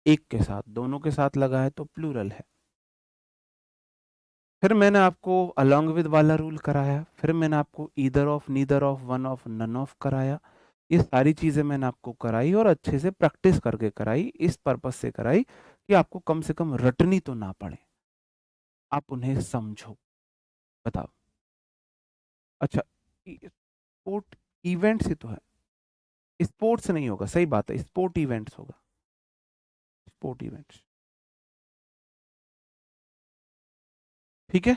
एक के साथ, दोनों के साथ लगा है तो प्लूरल है। फिर मैंने आपको अलोंग विद वाला रूल कराया, फिर मैंने आपको either of, neither of, one of, none of कराया। ये सारी चीजें मैंने आपको कराई और अच्छे से प्रैक्टिस करके कराई, इस पर्पज से कराई कि आपको कम से कम रटनी तो ना पड़े, आप उन्हें समझो। बताओ। अच्छा, स्पोर्ट इवेंट्स ही तो है, स्पोर्ट्स नहीं होगा, सही बात है, स्पोर्ट इवेंट्स होगा, स्पोर्ट इवेंट्स। ठीक है,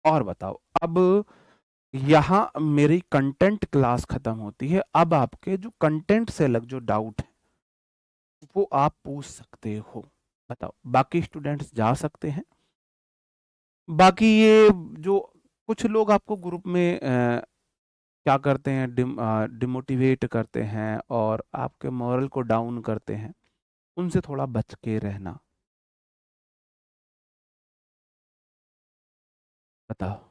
और बताओ। अब यहाँ मेरी कंटेंट क्लास खत्म होती है, अब आपके जो कंटेंट से अलग जो डाउट है वो आप पूछ सकते हो। बताओ, बाकी स्टूडेंट्स जा सकते हैं। बाकी ये जो कुछ लोग आपको ग्रुप में क्या करते हैं, डिमोटिवेट करते हैं और आपके मोरल को डाउन करते हैं, उनसे थोड़ा बच के रहना। बताओ।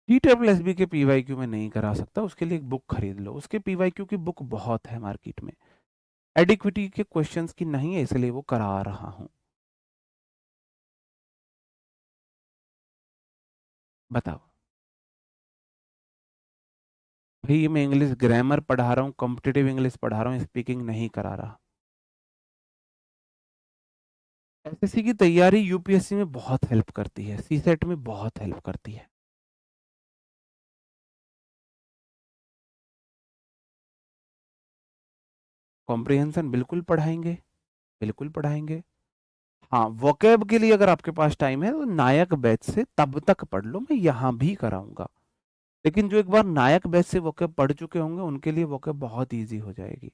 TSSB के पीवाईक्यू में नहीं करा सकता, उसके लिए एक बुक खरीद लो, उसके पीवाईक्यू की बुक बहुत है मार्केट में। एडिक्विटी के क्वेश्चंस की नहीं है, इसलिए वो करा रहा हूं। बताओ। भाई मैं इंग्लिश ग्रामर पढ़ा रहा हूँ, कॉम्पिटिटिव इंग्लिश पढ़ा रहा हूँ, स्पीकिंग नहीं करा रहा। एसएससी की तैयारी यूपीएससी में बहुत हेल्प करती है, सीसेट में बहुत हेल्प करती है। कॉम्प्रिहेंशन बिल्कुल पढ़ाएंगे, बिल्कुल पढ़ाएंगे। हाँ, वोकैब के लिए अगर आपके पास टाइम है तो नायक बैच से तब तक पढ़ लो, मैं यहाँ भी कराऊंगा। लेकिन जो एक बार नायक बैच से वोकैब पढ़ चुके होंगे उनके लिए वोकैब बहुत इजी हो जाएगी।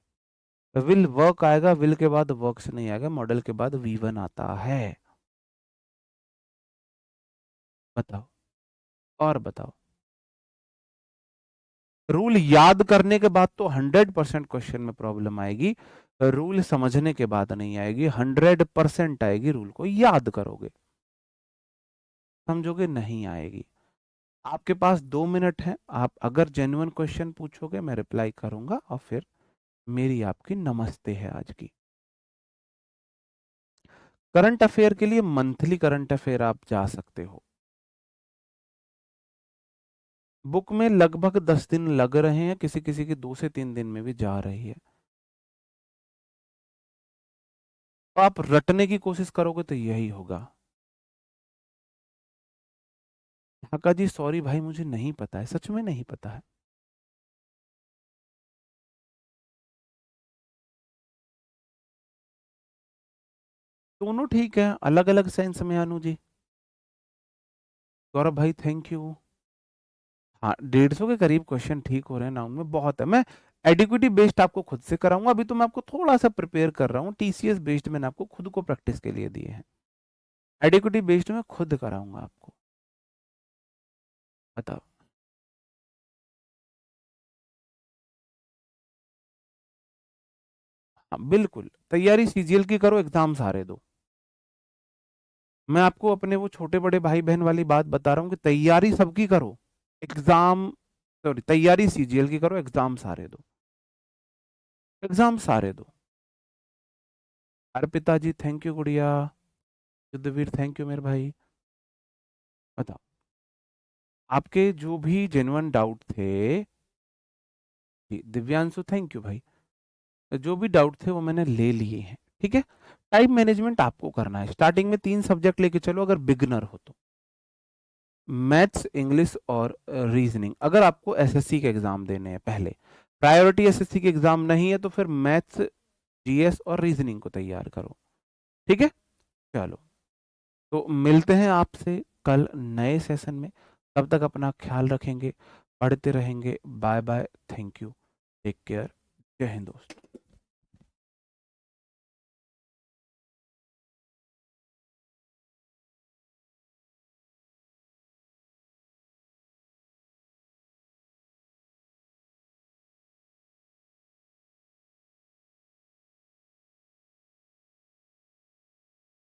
विल वर्क आएगा, विल के बाद वर्क्स नहीं आएगा, मॉडल के बाद वी1 आता है। बताओ, और बताओ। रूल याद करने के बाद तो 100% क्वेश्चन में प्रॉब्लम आएगी, रूल समझने के बाद नहीं आएगी, 100% आएगी। रूल को याद करोगे, समझोगे नहीं आएगी। आपके पास 2 मिनट है, आप अगर जेन्युइन क्वेश्चन पूछोगे मैं रिप्लाई करूंगा, और फिर मेरी आपकी नमस्ते है आज की। करंट अफेयर के लिए मंथली करंट अफेयर आप जा सकते हो। बुक में लगभग 10 दिन लग रहे हैं, किसी किसी की 2 से 3 दिन में भी जा रही है। तो आप रटने की कोशिश करोगे तो यही होगा। ढाका जी सॉरी भाई, मुझे नहीं पता है, सच में नहीं पता है। दोनों ठीक है, अलग अलग सेंस में अनु जी। गौरव भाई थैंक यू। हाँ, 150 के करीब क्वेश्चन ठीक हो रहे हैं नाउन में, बहुत है। मैं एडिक्विटी बेस्ड आपको खुद से कराऊंगा, अभी तो मैं आपको थोड़ा सा प्रिपेयर कर रहा हूँ, टीसीएस बेस्ड मैंने आपको खुद को प्रैक्टिस के लिए दिए हैं, एडिक्विटी बेस्ड में खुद कराऊंगा आपको। बताओ। हाँ बिल्कुल, तैयारी सीजीएल की करो, एग्जाम सारे दो। मैं आपको अपने वो छोटे बड़े भाई बहन वाली बात बता रहा हूँ कि तैयारी सबकी करो, एग्जाम, सॉरी तैयारी सीजीएल की करो, एग्जाम सारे दो, एग्जाम सारे दो। अर्पिता जी थैंक यू गुड़िया, युद्धवीर थैंक यू मेरे भाई। बताओ, आपके जो भी जेन्युइन डाउट थे, जी, दिव्यांशु थैंक यू भाई, जो भी डाउट थे वो मैंने ले लिए हैं, ठीक है। टाइम मैनेजमेंट आपको करना है, स्टार्टिंग में 3 सब्जेक्ट लेके चलो अगर बिगनर हो तो, मैथ्स, इंग्लिश और रीजनिंग। अगर आपको एसएससी के एग्जाम देने हैं, पहले प्रायोरिटी एसएससी के एग्जाम नहीं है तो फिर मैथ्स, जीएस और रीजनिंग को तैयार करो, ठीक है। चलो, तो मिलते हैं आपसे कल नए सेशन में, तब तक अपना ख्याल रखेंगे, पढ़ते रहेंगे। Bye bye, thank you, take care, जय हिंद दोस्तों।